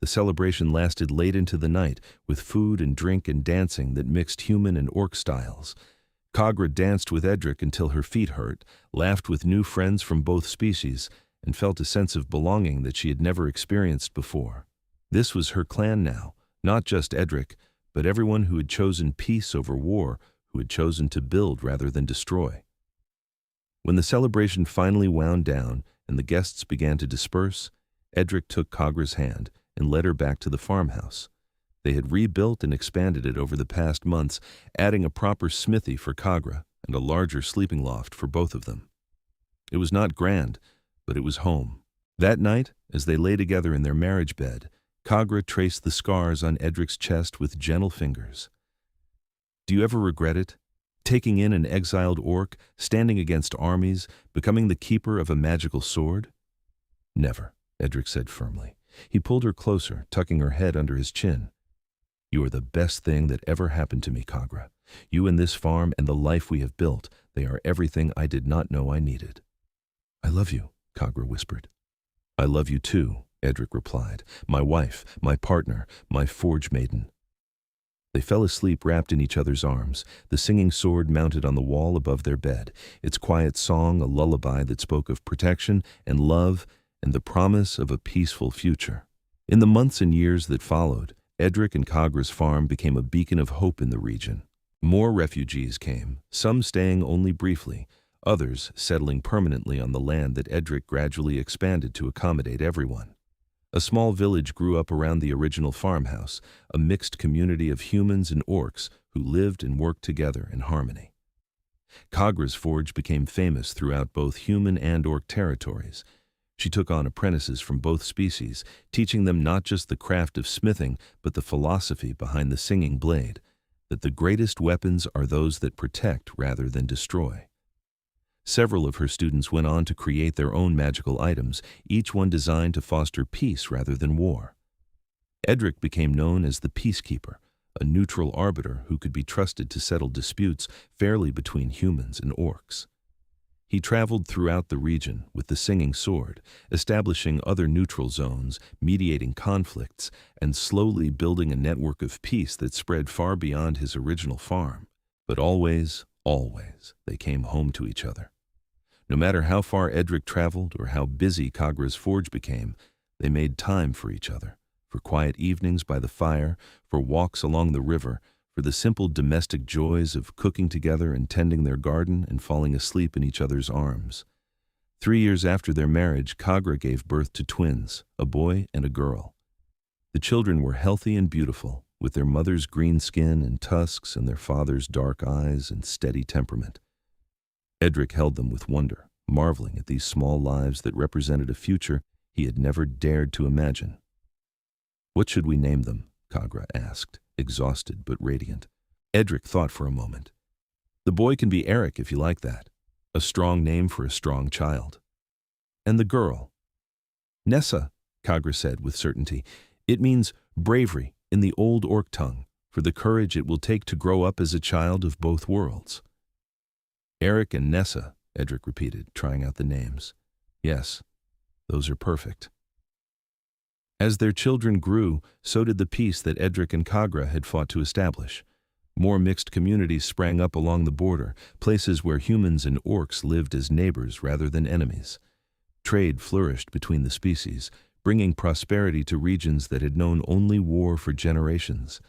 The celebration lasted late into the night, with food and drink and dancing that mixed human and orc styles. Kagra danced with Edric until her feet hurt, laughed with new friends from both species, and felt a sense of belonging that she had never experienced before. This was her clan now, not just Edric, but everyone who had chosen peace over war, who had chosen to build rather than destroy. When the celebration finally wound down and the guests began to disperse, Edric took Kagra's hand and led her back to the farmhouse. They had rebuilt and expanded it over the past months, adding a proper smithy for Kagra and a larger sleeping loft for both of them. It was not grand, but it was home. That night, as they lay together in their marriage bed, Kagra traced the scars on Edric's chest with gentle fingers. Do you ever regret it? Taking in an exiled orc, standing against armies, becoming the keeper of a magical sword? Never, Edric said firmly. He pulled her closer, tucking her head under his chin. You are the best thing that ever happened to me, Kagra. You and this farm and the life we have built, they are everything I did not know I needed. I love you, Kagra whispered. I love you too, Edric replied. My wife, my partner, my forge maiden. They fell asleep wrapped in each other's arms, the singing sword mounted on the wall above their bed, its quiet song a lullaby that spoke of protection and love and the promise of a peaceful future. In the months and years that followed, Edric and Kagra's farm became a beacon of hope in the region. More refugees came, some staying only briefly, others settling permanently on the land that Edric gradually expanded to accommodate everyone. A small village grew up around the original farmhouse, a mixed community of humans and orcs who lived and worked together in harmony. Kagra's forge became famous throughout both human and orc territories. She took on apprentices from both species, teaching them not just the craft of smithing, but the philosophy behind the singing blade, that the greatest weapons are those that protect rather than destroy. Several of her students went on to create their own magical items, each one designed to foster peace rather than war. Edric became known as the Peacekeeper, a neutral arbiter who could be trusted to settle disputes fairly between humans and orcs. He traveled throughout the region with the singing sword, establishing other neutral zones, mediating conflicts, and slowly building a network of peace that spread far beyond his original farm. But always, they came home to each other. No matter how far Edric traveled or how busy Kagra's forge became, they made time for each other, for quiet evenings by the fire, for walks along the river, for the simple domestic joys of cooking together and tending their garden and falling asleep in each other's arms. 3 years after their marriage, Kagra gave birth to twins, a boy and a girl. The children were healthy and beautiful, with their mother's green skin and tusks and their father's dark eyes and steady temperament. Edric held them with wonder, marveling at these small lives that represented a future he had never dared to imagine. What should we name them? Kagra asked, exhausted but radiant. Edric thought for a moment. The boy can be Eric if you like that. A strong name for a strong child. And the girl? Nessa, Kagra said with certainty. It means bravery in the old orc tongue, for the courage it will take to grow up as a child of both worlds. Eric and Nessa, Edric repeated, trying out the names. Yes, those are perfect. As their children grew, so did the peace that Edric and Kagra had fought to establish. More mixed communities sprang up along the border, places where humans and orcs lived as neighbors rather than enemies. Trade flourished between the species, bringing prosperity to regions that had known only war for generations.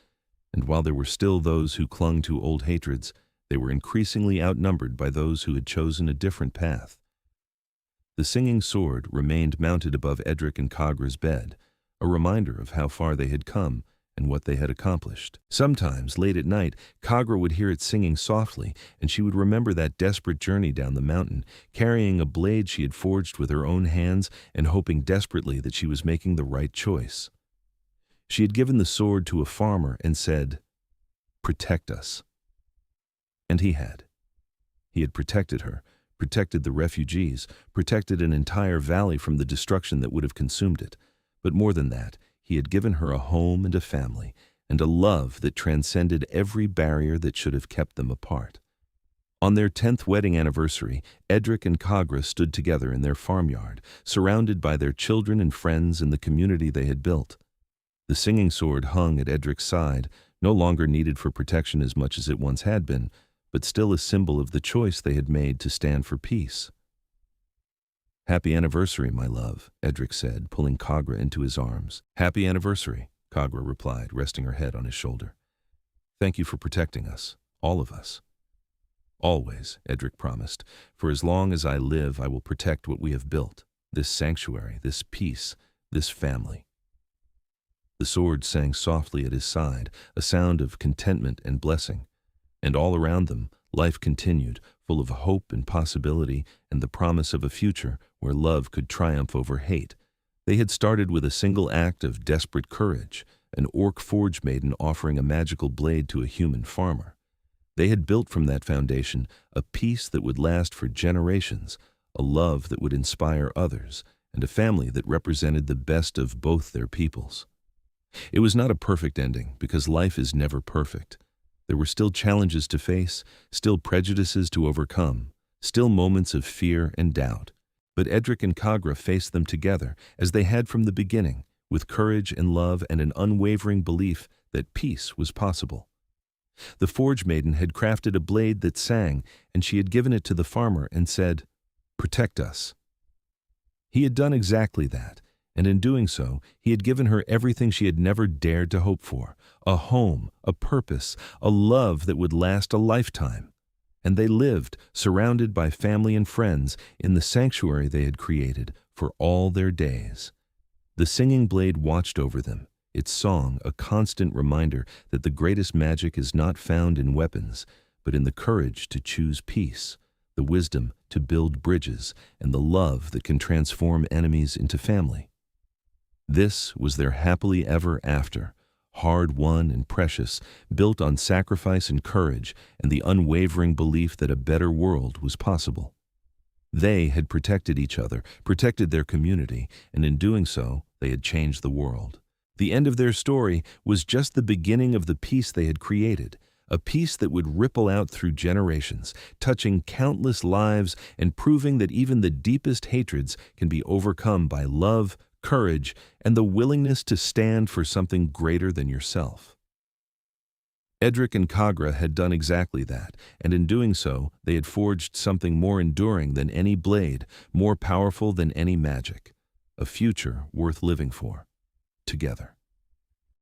And while there were still those who clung to old hatreds, they were increasingly outnumbered by those who had chosen a different path. The singing sword remained mounted above Edric and Kagra's bed, a reminder of how far they had come and what they had accomplished. Sometimes, late at night, Kagra would hear it singing softly, and she would remember that desperate journey down the mountain, carrying a blade she had forged with her own hands and hoping desperately that she was making the right choice. She had given the sword to a farmer and said, "Protect us." And he had. He had protected her, protected the refugees, protected an entire valley from the destruction that would have consumed it. But more than that, he had given her a home and a family, and a love that transcended every barrier that should have kept them apart. On their 10th wedding anniversary, Edric and Kagra stood together in their farmyard, surrounded by their children and friends and the community they had built. The singing sword hung at Edric's side, no longer needed for protection as much as it once had been, but still a symbol of the choice they had made to stand for peace. "Happy anniversary, my love," Edric said, pulling Kagra into his arms. "Happy anniversary," Kagra replied, resting her head on his shoulder. "Thank you for protecting us, all of us." "Always," Edric promised. "For as long as I live, I will protect what we have built, this sanctuary, this peace, this family." The sword sang softly at his side, a sound of contentment and blessing. And all around them, life continued, full of hope and possibility and the promise of a future where love could triumph over hate. They had started with a single act of desperate courage, an orc forge maiden offering a magical blade to a human farmer. They had built from that foundation a peace that would last for generations, a love that would inspire others, and a family that represented the best of both their peoples. It was not a perfect ending, because life is never perfect. There were still challenges to face, still prejudices to overcome, still moments of fear and doubt. But Edric and Kagra faced them together, as they had from the beginning, with courage and love and an unwavering belief that peace was possible. The forge maiden had crafted a blade that sang, and she had given it to the farmer and said, "Protect us." He had done exactly that, and in doing so, he had given her everything she had never dared to hope for, a home, a purpose, a love that would last a lifetime. And they lived, surrounded by family and friends, in the sanctuary they had created for all their days. The singing blade watched over them, its song a constant reminder that the greatest magic is not found in weapons, but in the courage to choose peace, the wisdom to build bridges, and the love that can transform enemies into family. This was their happily ever after, hard-won and precious, built on sacrifice and courage and the unwavering belief that a better world was possible. They had protected each other, protected their community, and in doing so, they had changed the world. The end of their story was just the beginning of the peace they had created, a peace that would ripple out through generations, touching countless lives and proving that even the deepest hatreds can be overcome by love, courage, and the willingness to stand for something greater than yourself. Edric and Kagra had done exactly that, and in doing so, they had forged something more enduring than any blade, more powerful than any magic, a future worth living for, together.